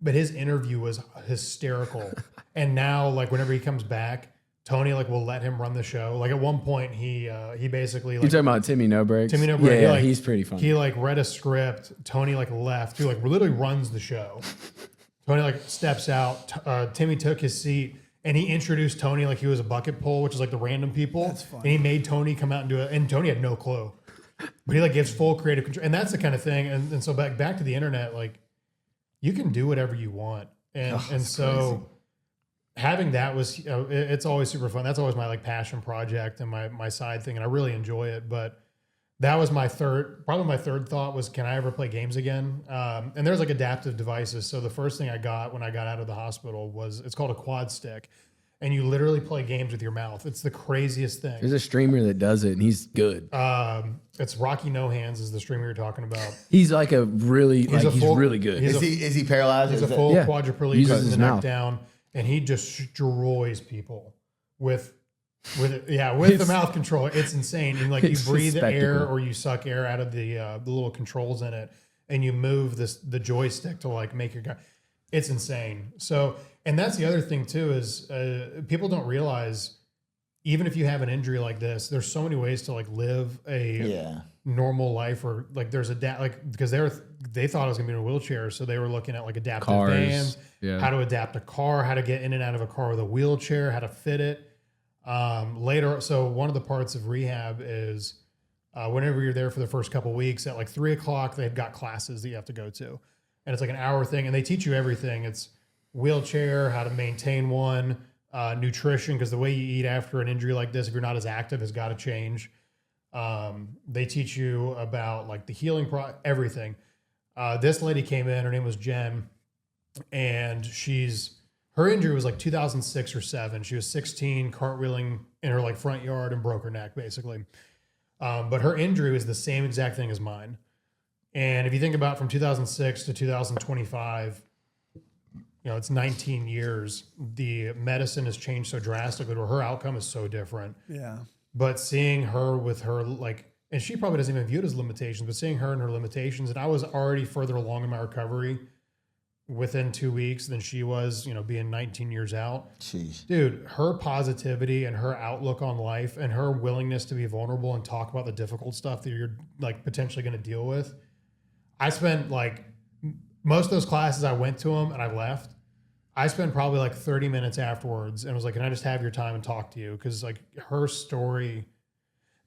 But his interview was hysterical. And now like whenever he comes back, Tony like will let him run the show. Like at one point he basically You're like talking about Timmy No Breaks? Timmy No Breaks, Yeah, like, he's pretty funny. he like read a script. Tony like left. He like literally runs the show. Tony like steps out. Timmy took his seat and he introduced Tony like he was a bucket pull, which is like the random people. That's funny. And he made Tony come out and do it. And Tony had no clue, but he like gives full creative control. And that's the kind of thing. And so back to the internet, like you can do whatever you want. And so having that was, it's always super fun. That's always my like passion project and my side thing. And I really enjoy it. But that was my third thought was, can I ever play games again? And there's like adaptive devices. So the first thing I got when I got out of the hospital it's called a QuadStick. And you literally play games with your mouth. It's the craziest thing. There's a streamer that does it, and he's good. It's Rocky No Hands is the streamer you're talking about. He's like a really, he's really good. he's Is he paralyzed? He's a Is that- full Yeah. quadriplegic, Uses puts his the neck mouth. down, and he destroys people with the mouth control. It's insane. And like you It's a breathe air spectacle. or you suck air out of the little controls in it, and you move the joystick to like make your guy. It's insane. So, and that's the other thing too is people don't realize, even if you have an injury like this, there's so many ways to like live a normal life, or like there's because they thought I was gonna be in a wheelchair, so they were looking at like adaptive Cars. vans, Yeah. how to adapt a car, how to get in and out of a car with a wheelchair, how to fit it. Later, so one of the parts of rehab is whenever you're there for the first couple weeks at like 3 o'clock, they've got classes that you have to go to, and it's like an hour thing, and they teach you everything. It's wheelchair, how to maintain one, nutrition, because the way you eat after an injury like this, if you're not as active, has got to change. They teach you about like the healing everything. This lady came in, her name was Jen, and her injury was like 2006 or 7. She was 16, cartwheeling in her like front yard and broke her neck basically. But her injury was the same exact thing as mine. And if you think about from 2006 to 2025, it's 19 years. The medicine has changed so drastically where her outcome is so different. yeah. But seeing her with her like, and she probably doesn't even view it as limitations, but seeing her and her limitations, and I was already further along in my recovery within 2 weeks than she was, being 19 years out. Jeez. Dude, her positivity and her outlook on life and her willingness to be vulnerable and talk about the difficult stuff that you're like potentially going to deal with. I spent like most of those classes, I went to them and I left. I spent probably like 30 minutes afterwards and was like, can I just have your time and talk to you? Because like her story,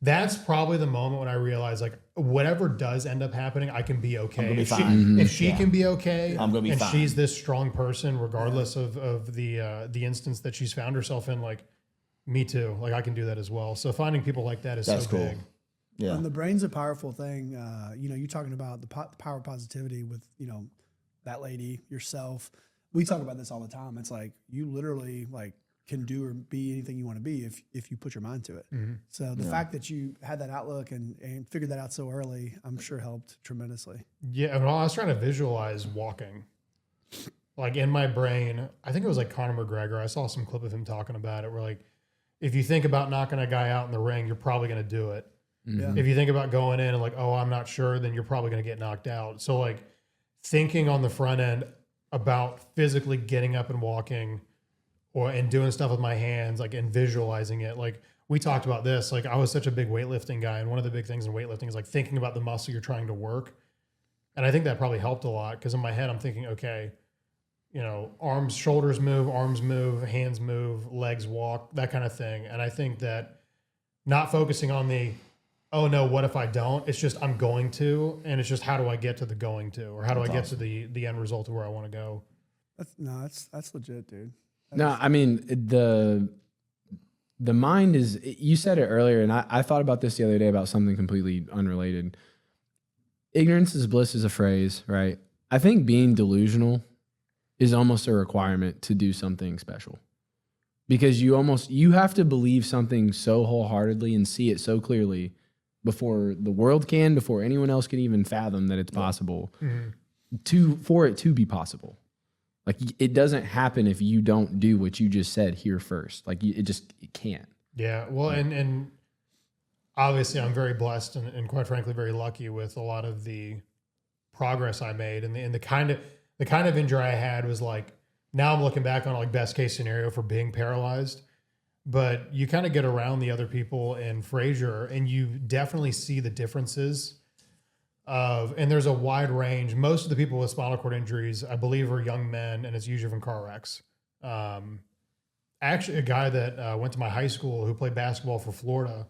that's probably the moment when I realized like whatever does end up happening, I can be okay. gonna be If fine. if she can be okay, I'm gonna be and fine. she's this strong person, regardless of the instance that she's found herself in, like me too. Like I can do that as well. So finding people like that is That's so cool. big. Yeah. And the brain's a powerful thing. You're talking about the power of positivity with, that lady, yourself. We talk about this all the time. It's like you literally like can do or be anything you want to be if you put your mind to it. Mm-hmm. So the fact that you had that outlook and figured that out so early, I'm sure helped tremendously. Yeah, well, I was trying to visualize walking. Like in my brain, I think it was like Conor McGregor. I saw some clip of him talking about it where like, if you think about knocking a guy out in the ring, you're probably going to do it. Yeah. If you think about going in and like, oh, I'm not sure, then you're probably going to get knocked out. So like thinking on the front end about physically getting up and walking and doing stuff with my hands, like, and visualizing it. Like we talked about this, like I was such a big weightlifting guy. And one of the big things in weightlifting is like thinking about the muscle you're trying to work. And I think that probably helped a lot because in my head, I'm thinking, okay, arms, shoulders move, hands move, legs walk, that kind of thing. And I think that not focusing on oh no, what if I don't? It's just, I'm going to, and it's just, how do I get to the going to, or how do I get to the end result of where I want to go? That's legit, dude. No, I mean, the mind is, you said it earlier, and I thought about this the other day about something completely unrelated. Ignorance is bliss is a phrase, right? I think being delusional is almost a requirement to do something special, because you have to believe something so wholeheartedly and see it so clearly before the world can, before anyone else can even fathom that it's possible, for it to be possible. Like, it doesn't happen if you don't do what you just said here first. Like, it can't. Yeah. Well, and obviously I'm very blessed and quite frankly, very lucky with a lot of the progress I made, and the kind of injury I had was like, now I'm looking back on like best case scenario for being paralyzed, but you kind of get around the other people in Frazier and you definitely see the differences and there's a wide range. Most of the people with spinal cord injuries, I believe, are young men, and it's usually from car wrecks. Actually, a guy that went to my high school who played basketball for Florida,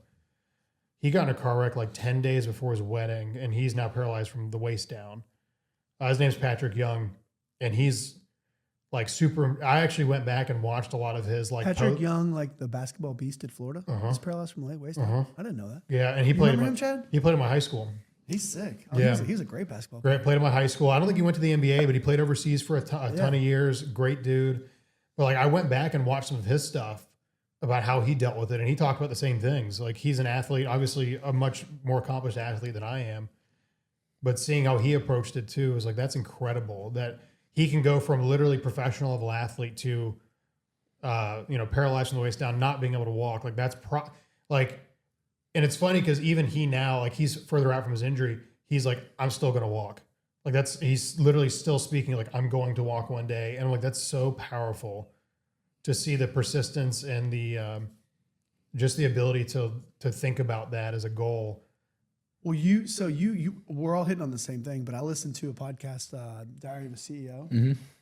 he got in a car wreck like 10 days before his wedding, and he's now paralyzed from the waist down. His name's Patrick Young, and he's like super. I actually went back and watched a lot of his like Patrick Young, like the basketball beast at Florida. He's paralyzed from the waist down. I didn't know that. Yeah, and he played remember him, Chad? He played in my high school. He's sick. Yeah. He was a great basketball player. Great, played in my high school. I don't think he went to the NBA, but he played overseas for a ton of years. Great dude. But like, I went back and watched some of his stuff about how he dealt with it, and he talked about the same things. Like, he's an athlete, obviously a much more accomplished athlete than I am, but seeing how he approached it too is like, that's incredible that he can go from literally professional level athlete to, paralyzed from the waist down, not being able to walk. Like, that's and it's funny because even he now, like, he's further out from his injury. He's like, I'm still going to walk. Like, he's literally still speaking like, I'm going to walk one day. And I'm like, that's so powerful to see the persistence and the, just the ability to think about that as a goal. Well, we're all hitting on the same thing, but I listened to a podcast, Diary of a CEO,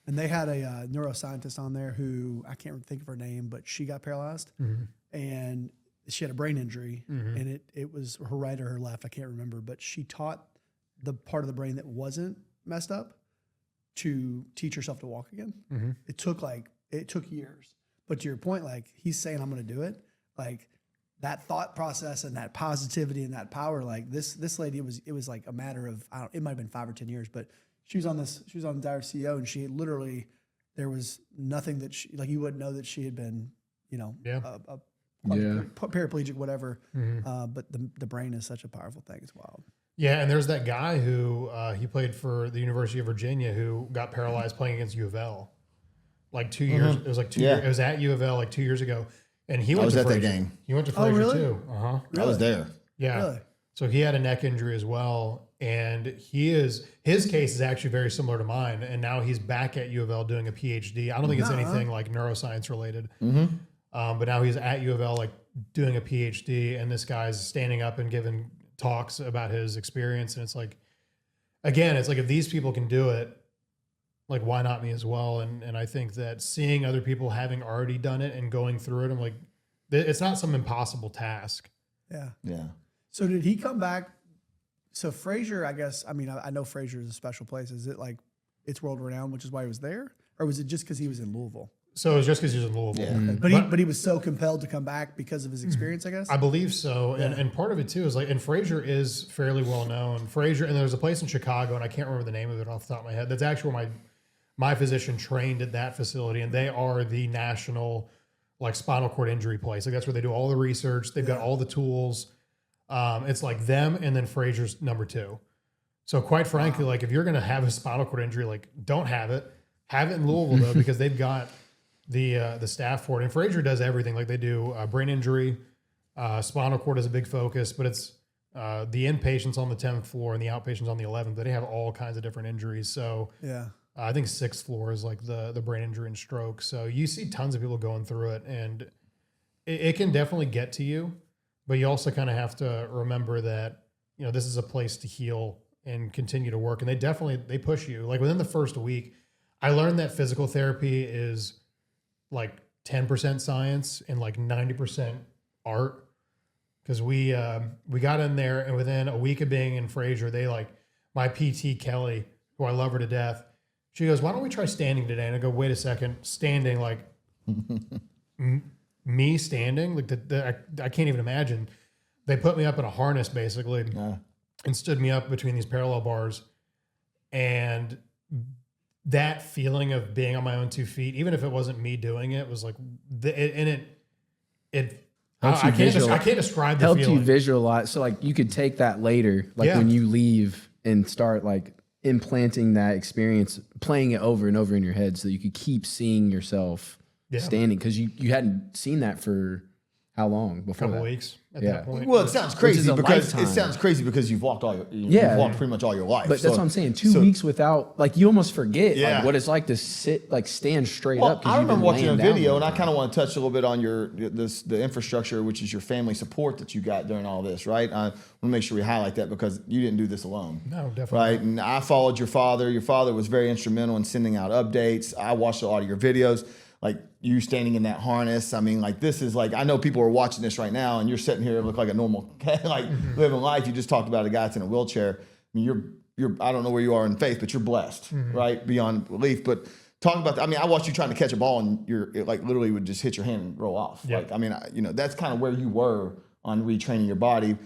and they had a neuroscientist on there who, I can't think of her name, but she got paralyzed and she had a brain injury, and it was her right or her left, I can't remember, but she taught the part of the brain that wasn't messed up to teach herself to walk again. It took years, but to your point, like, he's saying, I'm going to do it. Like, that thought process and that positivity and that power, like this lady, it was like a matter of, it might've been 5 or 10 years, but she was on Diary CEO, and she literally, there was nothing that she, like, you wouldn't know that she had been, paraplegic, whatever. But the brain is such a powerful thing. It's wild. Yeah. And there's that guy who, he played for the University of Virginia who got paralyzed playing against U of L. Like 2 years. It was like 2 years. It was at U of L like 2 years ago. And he went to Frazier. That game. He went to Frazier too. Really? I was there. Yeah. Really? So he had a neck injury as well. And his case is actually very similar to mine. And now he's back at U of L doing a PhD. I don't think it's anything like neuroscience related. But now he's at U of L, like, doing a PhD, and this guy's standing up and giving talks about his experience. And it's like, again, it's like, if these people can do it, like, why not me as well? And I think that seeing other people having already done it and going through it, I'm like, it's not some impossible task. Yeah. Yeah. So did he come back? So Frazier, I guess, I mean, I know Frazier is a special place. Is it like it's world renowned, which is why he was there? Or was it just because he was in Louisville? So it was just because he was in Louisville. Yeah. But he was so compelled to come back because of his experience, I guess? I believe so. Yeah. And part of it too is like, and Frazier is fairly well known. Frazier, and there's a place in Chicago, and I can't remember the name of it off the top of my head. That's actually where my physician trained at that facility, and they are the national, like, spinal cord injury place. Like, that's where they do all the research. They've got all the tools. It's like them and then Frazier's number 2. So quite frankly, like, if you're going to have a spinal cord injury, like, don't have it. Have it in Louisville though, because they've got the staff for it. And Frazier does everything. Like, they do brain injury, spinal cord is a big focus, but it's the inpatients on the 10th floor and the outpatients on the 11th. They have all kinds of different injuries. So I think 6th floor is like the brain injury and stroke. So you see tons of people going through it, and it can definitely get to you, but you also kind of have to remember that, this is a place to heal and continue to work. And they push you. Like, within the first week, I learned that physical therapy is like 10% science and like 90% art. Cause we got in there, and within a week of being in Frazier, they, like, my PT Kelly, who I love her to death, She goes, why don't we try standing today? And I go, wait a second, standing, like me standing? Like I can't even imagine. They put me up in a harness basically and stood me up between these parallel bars. And that feeling of being on my own 2 feet, even if it wasn't me doing it, was like, I can't describe the helped feeling. you visualize. So like you could take that later, like when you leave and start like implanting that experience, playing it over and over in your head so that you could keep seeing yourself standing. Cause you hadn't seen that for how long before? A couple weeks at that point. Well, it sounds crazy because you've walked you've walked pretty much all your life. But that's what I'm saying. 2 weeks without, like, you almost forget like, what it's like to sit, like, stand straight up. I remember watching a video, and I kind of want to touch a little bit on the infrastructure, which is your family support that you got during all this, right? I want to make sure we highlight that because you didn't do this alone. No, definitely. Right? And I followed your father. Your father was very instrumental in sending out updates. I watched a lot of your videos. Like you standing in that harness. I mean, like this is like, I know people are watching this right now and you're sitting here look like a normal like living life. You just talked about a guy that's in a wheelchair. I mean, you're I don't know where you are in faith, but you're blessed, right? Beyond belief. But talking about, I mean, I watched you trying to catch a ball and it like literally would just hit your hand and roll off. Yep. Like, I mean, that's kind of where you were on retraining your body.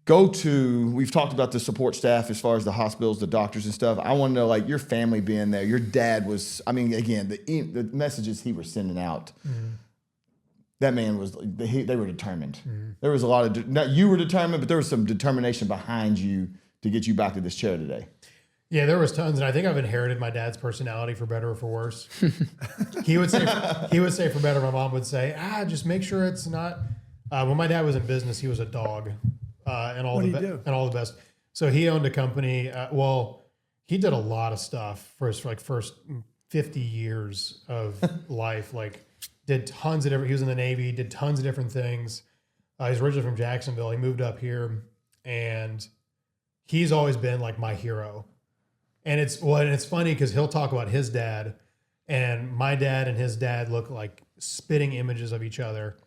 We've talked about the support staff as far as the hospitals, the doctors and stuff. I want to know, like, your family being there. Your dad was, I mean, again, the messages he was sending out, that man was, they were determined. There was a lot of, not you were determined, but there was some determination behind you to get you back to this chair today. Yeah, there was tons. And I think I've inherited my dad's personality for better or for worse. He would say for better. My mom would say, just make sure it's not, when my dad was in business, he was a dog. And all the best. So he owned a company. He did a lot of stuff for his first 50 years of life. Like did tons of different. He was in the Navy. Did tons of different things. He's originally from Jacksonville. He moved up here, and he's always been like my hero. And it's funny because he'll talk about his dad, and my dad and his dad look like spitting images of each other.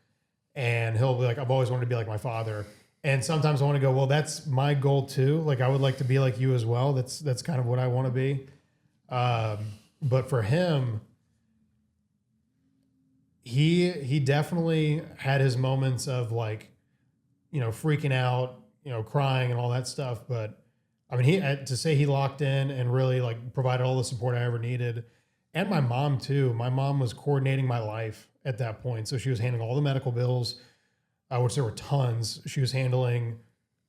And he'll be like, "I've always wanted to be like my father." And sometimes I want to go, well, that's my goal too. Like I would like to be like you as well. That's kind of what I want to be. But for him, he definitely had his moments of like, freaking out, crying and all that stuff. But I mean, to say he locked in and really like provided all the support I ever needed. And my mom too. My mom was coordinating my life at that point. So she was handling all the medical bills, which there were tons. She was handling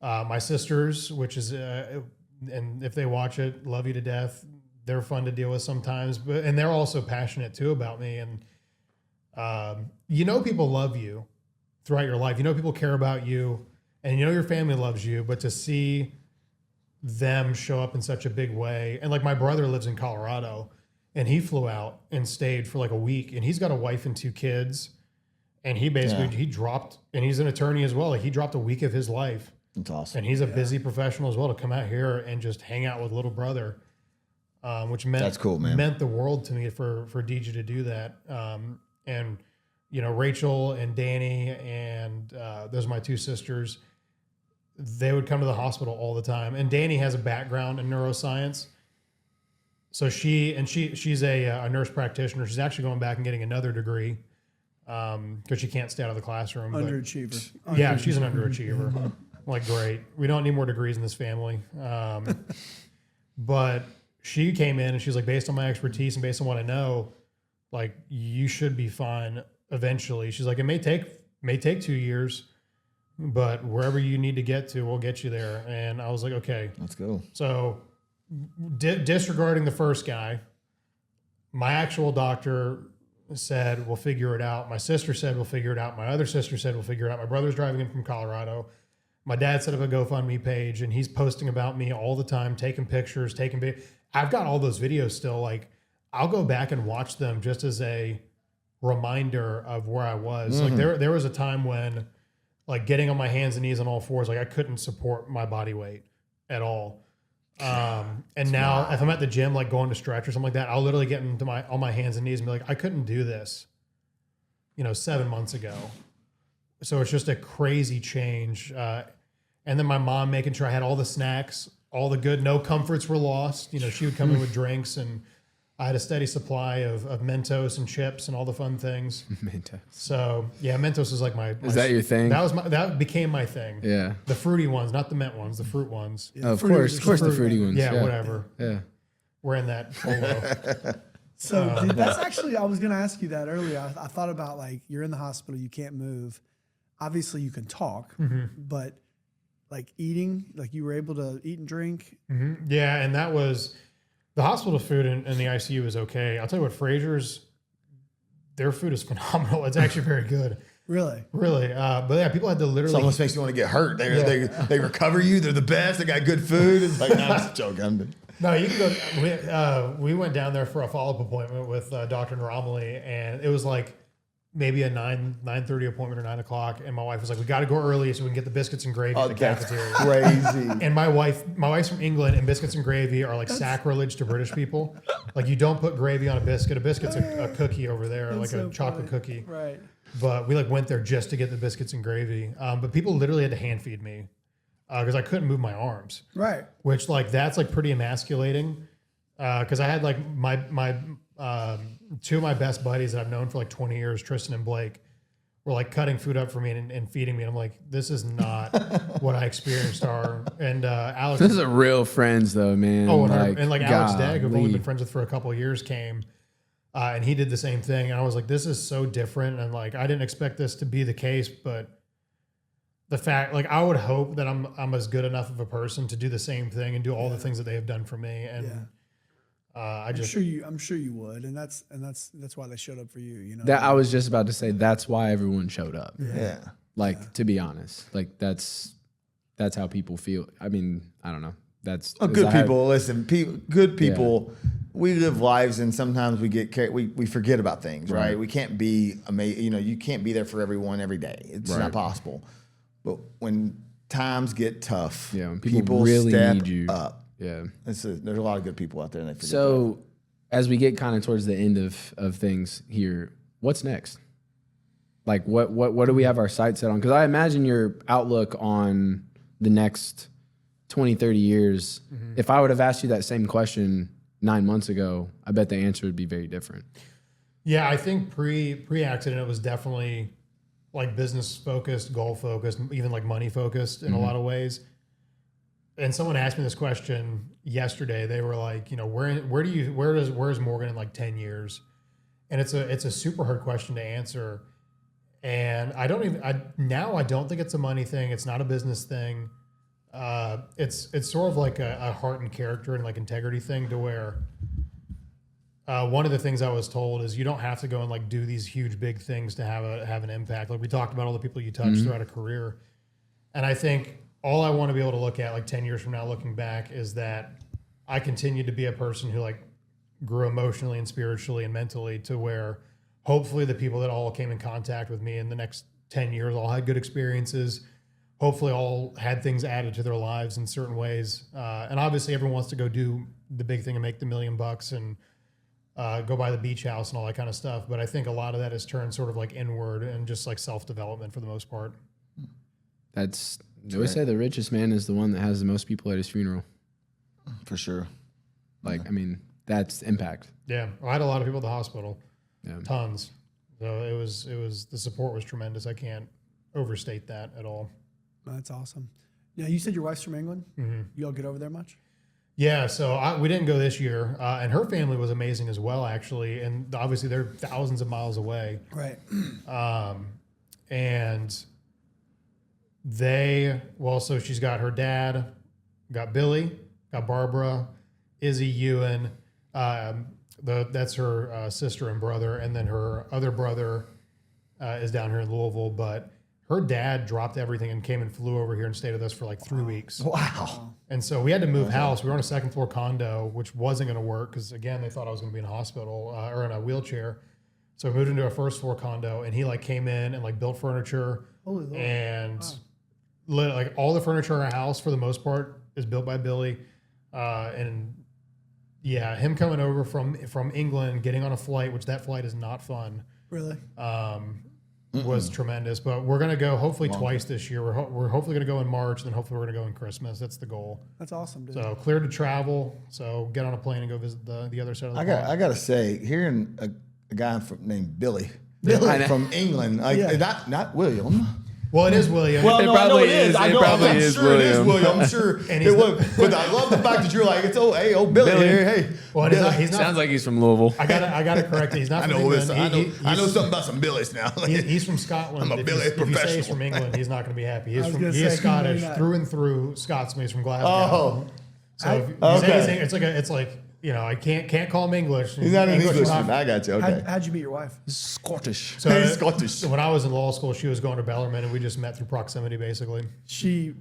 my sisters, which is, and if they watch it, love you to death. They're fun to deal with sometimes, and they're also passionate too about me. And people love you throughout your life. People care about you, and your family loves you. But to see them show up in such a big way, and like my brother lives in Colorado, and he flew out and stayed for like a week, and he's got a wife and 2 kids. And he basically, he dropped, and he's an attorney as well. Like he dropped a week of his life. That's awesome. And he's a busy professional as well to come out here and just hang out with little brother, which meant, that's cool, man. Meant the world to me for DJ to do that. And, Rachel and Danny and those are my 2 sisters. They would come to the hospital all the time. And Danny has a background in neuroscience. So she's a nurse practitioner. She's actually going back and getting another degree. Because she can't stay out of the classroom. Underachiever. Yeah, she's an underachiever. Like, great. We don't need more degrees in this family. But she came in and she's like, based on my expertise and based on what I know, like, you should be fine eventually. She's like, it may take 2 years, but wherever you need to get to, we'll get you there. And I was like, okay. Let's go. So disregarding the first guy, my actual doctor said, we'll figure it out. My sister said, we'll figure it out. My other sister said, we'll figure it out. My brother's driving in from Colorado. My dad set up a GoFundMe page, and he's posting about me all the time, taking pictures, I've got all those videos still. Like, I'll go back and watch them just as a reminder of where I was. Like, there was a time when, like, getting on my hands and knees on all fours, like, I couldn't support my body weight at all. And now if I'm at the gym, like going to stretch or something like that, I'll literally get on my hands and knees and be like, I couldn't do this, 7 months ago. So it's just a crazy change. And then my mom making sure I had all the snacks, all the good, no comforts were lost. She would come in with drinks and I had a steady supply of Mentos and chips and all the fun things. Mentos. So yeah, Mentos is like my. Is that your thing? That became my thing. Yeah. The fruity ones, not the mint ones, the fruit ones. Yeah, Of course, the fruity ones. Yeah, whatever. Yeah. We're in that polo. So dude, that's actually, I was going to ask you that earlier. I thought about like, you're in the hospital, you can't move. Obviously you can talk, but like eating, like you were able to eat and drink. Yeah. And that was the hospital food in the ICU is okay. I'll tell you what, Frazier's, their food is phenomenal. It's actually very good. Really? Really. But yeah, people had to literally. It almost makes you want to get hurt. They recover you. They're the best. They got good food. It's like, no, I'm just joking. No, you can go. We went down there for a follow-up appointment with Dr. Naramali, and it was like maybe a 9:30 appointment or 9 o'clock. And my wife was like, "We got to go early so we can get the biscuits and gravy in the cafeteria." Crazy. And my wife's from England, and biscuits and gravy are like sacrilege to British people. Like you don't put gravy on a biscuit. A biscuit's a cookie over there, like a chocolate cookie. Right. But we like went there just to get the biscuits and gravy. But people literally had to hand feed me because I couldn't move my arms. Right. Which like that's like pretty emasculating. Because I had like my two of my best buddies that I've known for like 20 years, Tristan and Blake, were like cutting food up for me and feeding me. And I'm like, this is not what I experienced. And Alex, This is real friends though, man. oh, and like Alex Dagg, who I've only golly. been friends with for a couple of years, came. And he did the same thing. And I was like, this is so different. And like, I didn't expect this to be the case, but the fact, like, I would hope that I'm as good enough of a person to do the same thing and do all the things that they have done for me. And I'm sure you would. And that's why they showed up for you, you know? That I was just about to say, that's why everyone showed up. Yeah. Like, to be honest, like that's how people feel. I mean, I don't know. That's Good people. Listen, good people. We live lives, and sometimes we forget about things, right? We can't be amazing. You know, you can't be there for everyone every day. It's not possible. But when times get tough, when people really step need you up. Yeah. There's a lot of good people out there, and they forget that. So, as we get kind of towards the end of things here, what's next? Like, what do we have our sights set on? Because I imagine your outlook on the next 20, 30 years, if I would have asked you that same question 9 months ago, I bet the answer would be very different. Yeah, I think pre-accident, it was definitely like business focused, goal focused, even like money focused in a lot of ways. And someone asked me this question yesterday. They were like, you know, where's Morgan in like 10 years? And it's a super hard question to answer. And I don't think it's a money thing. It's not a business thing. It's sort of like a heart and character and like integrity thing to where one of the things I was told is you don't have to go and like do these huge big things to have an impact. Like we talked about all the people you touch throughout a career. And I think all I want to be able to look at like 10 years from now, looking back, is that I continued to be a person who like grew emotionally and spiritually and mentally to where hopefully the people that all came in contact with me in the next 10 years all had good experiences. Hopefully all had things added to their lives in certain ways. And obviously everyone wants to go do the big thing and make the $1 million and go buy the beach house and all that kind of stuff. But I think a lot of that is turned sort of like inward and just like self-development for the most part. They always say the richest man is the one that has the most people at his funeral. For sure. Like, I mean, that's impact. Yeah. I had a lot of people at the hospital. Yeah. Tons. So it was the support was tremendous. I can't overstate that at all. That's awesome. Now, you said your wife's from England. Mm-hmm. You all get over there much? Yeah, so we didn't go this year, and her family was amazing as well, actually. And obviously, they're thousands of miles away. Right. And so she's got her dad, got Billy, got Barbara, Izzy, Ewan. That's her sister and brother, and then her other brother is down here in Louisville, but her dad dropped everything and came and flew over here and stayed with us for like 3 weeks. Wow. And so we had to move house. We were on a second floor condo, which wasn't going to work because, again, they thought I was going to be in a hospital or in a wheelchair. So we moved into a first floor condo, and he like came in and like built furniture. Holy Lord. And like all the furniture in our house, for the most part, is built by Billy. And yeah, him coming over from England, getting on a flight, which that flight is not fun. Really? was tremendous. But we're going to go hopefully twice this year. We're hopefully going to go in March, and then hopefully we're going to go in Christmas. That's the goal. That's awesome, dude. So cleared to travel. So get on a plane and go visit the other side of the pond. I got to say, hearing a guy named Billy from England, not William. Well, it is William. Well, It probably is. I It know, probably I'm is sure it is William. William. I'm sure And it was. But I love the fact that you're like, it's Billy here. Hey, Well, Billy. he's not. Sounds like he's from Louisville. I gotta correct it. He's not I from know England. this. I know something about some Billies now. He's from Scotland. I'm a If Billy you say he's professional. from England, he's not going to be happy. I was gonna He is say, Scottish maybe not. through and through. Scotsman. He's from Glasgow. Oh, So if you okay. say it's like I can't call him English. he's not an Englishman. enough. I got you. Okay. How'd you meet your wife? Scottish. So He's Scottish. So when I was in law school, she was going to Bellarmine, and we just met through proximity, basically. She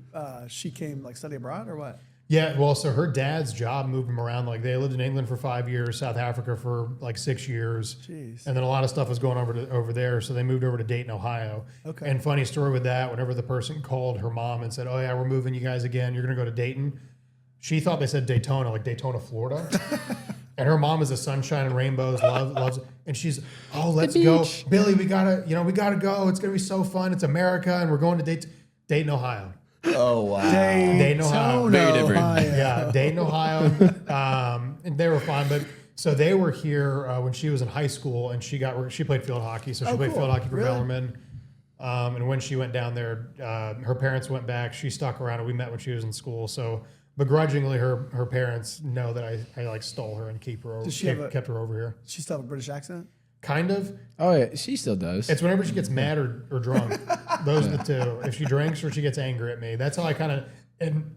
came like study abroad or what? Yeah, well, so her dad's job moved him around. Like they lived in England for 5 years, South Africa for like 6 years, Jeez. and then a lot of stuff was going over there. So they moved over to Dayton, Ohio. Okay. And funny story with that, whenever the person called her mom and said, "Oh yeah, we're moving you guys again. You're going to go to Dayton," she thought they said Daytona, like Daytona, Florida. And her mom is a sunshine and rainbows, loves, and she's, "Oh, let's go, Billy. We gotta go. It's gonna be so fun. It's America, and we're going to Dayton, Ohio." Oh wow. Dayton, Ohio. Very different. Yeah, Dayton, Ohio. And they were fine, but so they were here when she was in high school, and she played field hockey, so she played cool. field hockey for Really? Bellarmine. And when she went down there, her parents went back. She stuck around, and we met when she was in school. So begrudgingly, her parents know that I like stole her and kept her over here. She still have a British accent? Kind of. Oh yeah, she still does. It's whenever she gets mad or drunk. Those are the two. If she drinks or she gets angry at me, that's how I kind of. And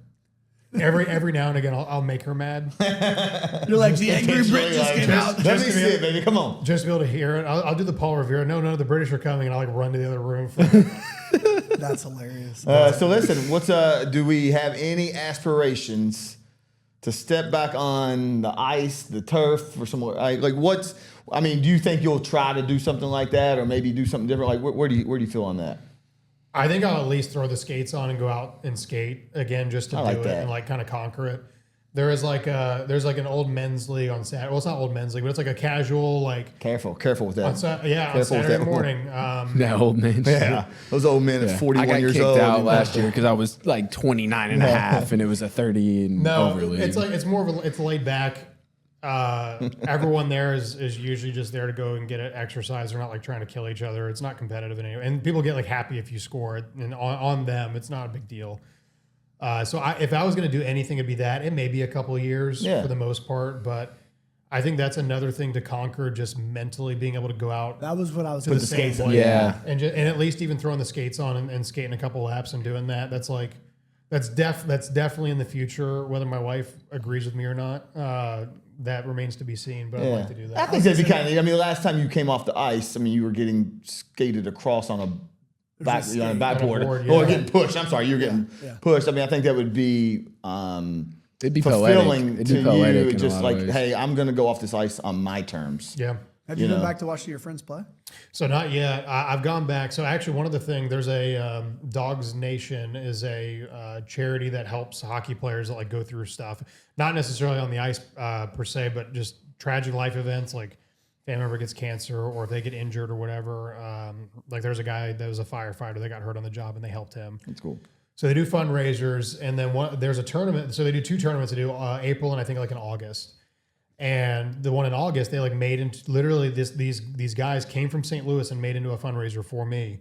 every now and again, I'll make her mad. You're like, the angry Brit Intentionally, just like, came out. Let me see it, baby. Come on. Just to be able to hear it. I'll do the Paul Revere. No, the British are coming, and I'll like run to the other room. That's hilarious. So listen, do we have any aspirations to step back on the ice, the turf, or somewhere? Do you think you'll try to do something like that, or maybe do something different? Like, where do you feel on that? I think I'll at least throw the skates on and go out and skate again, just to like do it that. and like kind of conquer it. There's like an old men's league on Saturday. Well, it's not old men's league, but it's like a casual like Careful with that. on Careful with Saturday that. morning. that old man. Yeah, those old men at 41 I got years kicked old. out last year because I was like 29 and a half, and it was a 30 and over league. it's more of it's laid back. Everyone there is usually just there to go and get an exercise. They're not like trying to kill each other. It's not competitive in any way. And people get like happy if you score it, and on them, it's not a big deal. So if I was going to do anything, it'd be that. It may be a couple of years for the most part, but I think that's another thing to conquer, just mentally being able to go out. That was what I was to going the to same say. place. Yeah. And at least even throwing the skates on and skating a couple laps and doing that. That's definitely in the future. Whether my wife agrees with me or not, that remains to be seen. But I'd like to do that. I think that'd be kind of. I mean, the last time you came off the ice, I mean, you were getting skated across on a backboard, board, or yeah. getting pushed. I'm sorry, you were getting pushed. I mean, I think that would be It'd be fulfilling poetic. to It'd be poetic you. in a Just lot like, of ways. hey, I'm going to go off this ice on my terms. Yeah. Have you been back to watching your friends play? So not yet. I've gone back. So actually, one of the things, there's a Dogs Nation is a charity that helps hockey players that like go through stuff, not necessarily on the ice per se, but just tragic life events like family member gets cancer or if they get injured or whatever. Like there's a guy that was a firefighter that got hurt on the job and they helped him. That's cool. So they do fundraisers, and then there's a tournament. So they do two tournaments. They do April and I think like in August. And the one in August, they like made into literally these guys came from St. Louis and made into a fundraiser for me.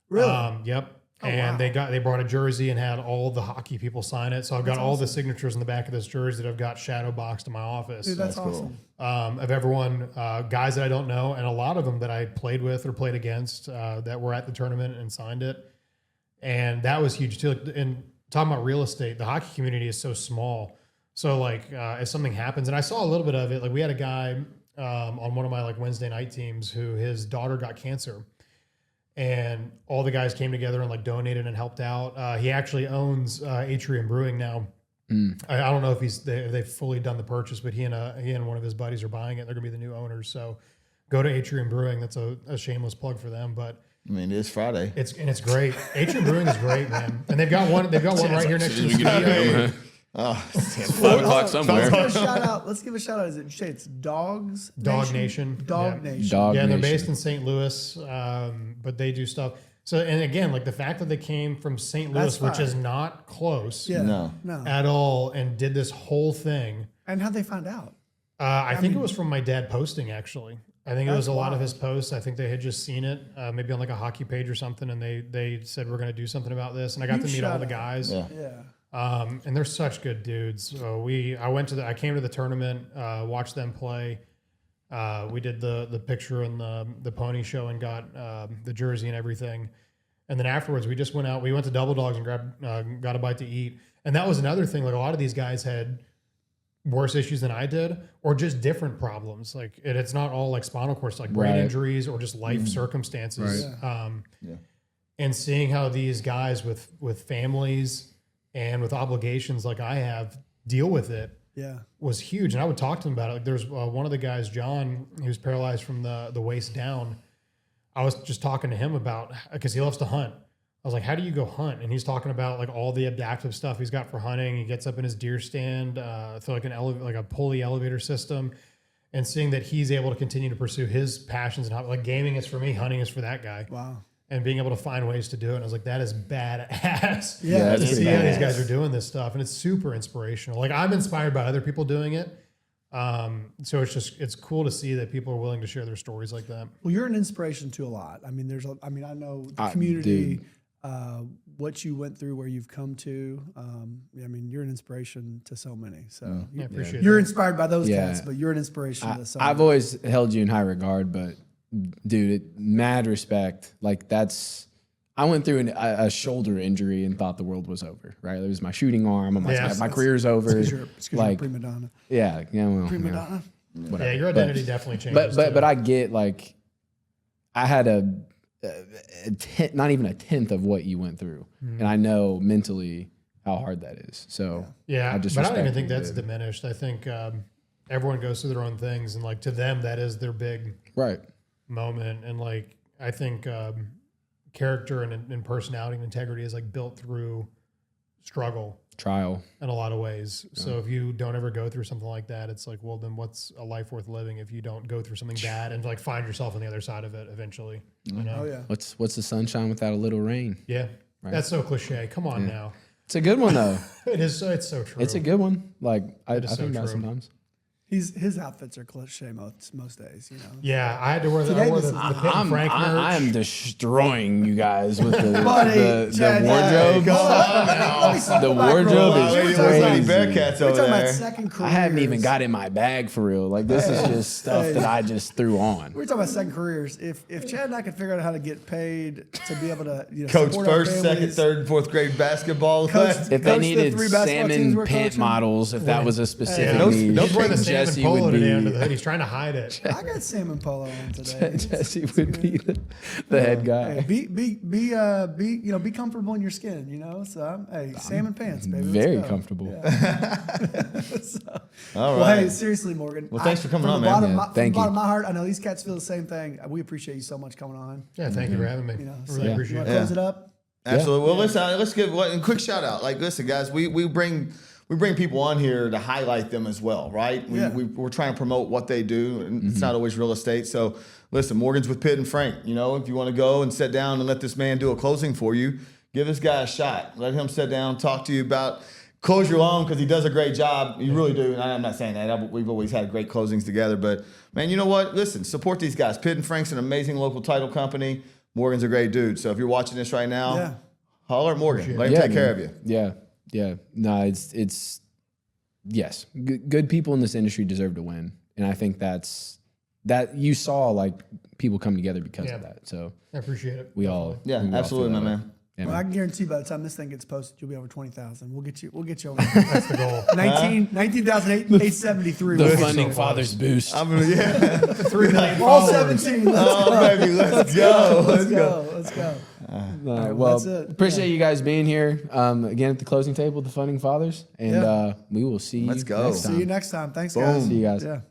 Really? Yep. Oh, and wow. they brought a jersey and had all the hockey people sign it. So I've got all the signatures in the back of this jersey that I've got shadow boxed in my office. Dude, that's That's cool. awesome. Of everyone, guys that I don't know, and a lot of them that I played with or played against that were at the tournament and signed it. And that was huge too. And talking about real estate, the hockey community is so small. So like if something happens, and I saw a little bit of it, like we had a guy on one of my like Wednesday night teams who his daughter got cancer, and all the guys came together and like donated and helped out. He actually owns Atrium Brewing now. I don't know if they've fully done the purchase, but he and one of his buddies are buying it. They're gonna be the new owners. So go to Atrium Brewing. That's a shameless plug for them, but. I mean, it is Friday. It's great. Atrium Brewing is great, man. And they've got one right here next to the studio. Oh, 5 o'clock somewhere. Let's give a shout out. Is it? You say it's Dogs Dog Nation. Dog Yeah. Nation. Dog Yeah, they're Nation. based in St. Louis, but they do stuff. So, and again, like the fact that they came from St. Louis, That's which fine. is not close Yeah. No. at all, and did this whole thing. And how'd they find out? I think it was from my dad posting, actually. I think it was a lot of his posts. I think they had just seen it, maybe on like a hockey page or something, and they said, we're going to do something about this. And I got to meet all the guys. Yeah. Yeah. And they're such good dudes. So I came to the tournament, watched them play. We did the picture and the pony show and got the jersey and everything. And then afterwards, we just went out. We went to Double Dogs and got a bite to eat. And that was another thing. Like a lot of these guys had worse issues than I did, or just different problems. Like it's not all like spinal cord, it's like brain injuries or just life circumstances. Right. And seeing how these guys with families and with obligations like I have deal with it was huge. And I would talk to them about it. Like there's one of the guys, John, who's paralyzed from the waist down. I was just talking to him about, because he loves to hunt. I was like, how do you go hunt? And he's talking about like all the adaptive stuff he's got for hunting. He gets up in his deer stand through like like a pulley elevator system, and seeing that he's able to continue to pursue his passions and like gaming is for me, hunting is for that guy. Wow. And being able to find ways to do it. And I was like, that is badass. Yeah, that's to pretty see how these badass. guys are doing this stuff. And it's super inspirational. Like I'm inspired by other people doing it. So it's cool to see that people are willing to share their stories like that. Well, you're an inspiration to a lot. I mean, I know the community, what you went through, where you've come to. I mean, you're an inspiration to so many. So I appreciate you're that. inspired by those Yeah. cats, but you're an inspiration to so I've many. always held you in high regard, but dude, mad respect. Like I went through a shoulder injury and thought the world was over. Right, it was my shooting arm. I'm like, my career's over. It's 'cause you're a prima donna. Yeah, well, Prima yeah, donna. whatever. Yeah, your identity definitely changes. But I get like, I had not even a tenth of what you went through, and I know mentally how hard that is. So yeah, I just but I don't even respect think you, that's dude. diminished. I think everyone goes through their own things, and like to them, that is their big right. moment. And like I think character and personality and integrity is like built through struggle Trial. in a lot of ways. So if you don't ever go through something like that, it's like, well, then what's a life worth living if you don't go through something bad and like find yourself on the other side of it eventually? You know? Oh yeah. What's the sunshine without a little rain? Yeah. That's so cliche. Come on now. It's a good one though. It's so true. It's a good one. Like I is so think about true. sometimes. His outfits are cliche most days, you know. Yeah, I had to wear the Today I wore this the is Pitt I'm Frank merch. I'm destroying you guys with the Buddy, the Chad, wardrobe. Let me circle The back real wardrobe quick. is We're talking crazy. Bearcats We're over talking about there. second I careers. haven't even got in my bag for real. Like this is just stuff that I just threw on. We're talking about second careers. If Chad and I could figure out how to get paid to be able to, Coach support our first, second, families, third, and fourth grade basketball. Coach- If they Coach the needed 3 basketball teams salmon we're pant coaching? models, if that was a specific no- need, no He's wearing the salmon Jesse polo would today under the be hood. He's trying to hide it. I got salmon polo on today. Jesse would be the head guy. Hey, be comfortable in your skin, you know. So salmon pants, baby. Let's Very go. comfortable. All Well, right. hey, seriously, Morgan. Well, thanks for coming from on, the man. bottom Yeah, of my, thank from the bottom you. of my heart, I know these cats feel the same thing. We appreciate you so much coming on. Yeah, thank you for having me. You know, I really you appreciate want it. to close it up? Absolutely. Well, let's give a quick shout out. Like, listen, guys, we bring people on here to highlight them as well, right? We're trying to promote what they do, and it's not always real estate. So, listen, Morgan's with Pitt and Frank. You know, if you want to go and sit down and let this man do a closing for you, give this guy a shot. Let him sit down, talk to you about close your loan because he does a great job. You really do. And I'm not saying that. We've always had great closings together. But, man, you know what? Listen, support these guys. Pitt and Frank's an amazing local title company. Morgan's a great dude. So if you're watching this right now, holler at Morgan. Let him take care of you. Yeah. No, it's yes. Good people in this industry deserve to win, and I think that you saw like people come together because of that. So I appreciate it. we all Yeah, we all absolutely, feel my that way. man. Yeah, Well, man. I can guarantee by the time this thing gets posted, you'll be over 20,000. We'll get you over That's the goal. 19,873. The We'll get you funding over. fathers boost. I'm gonna, yeah. 3 million All followers. 17. Let's Oh, go. baby, let's go. Let's go. Let's go. All right, well, that's it. appreciate you guys being here again at the closing table, the funding fathers, and we will see you. Let's go. next time. See you next time. Thanks, Boom. guys. See you guys. Yeah.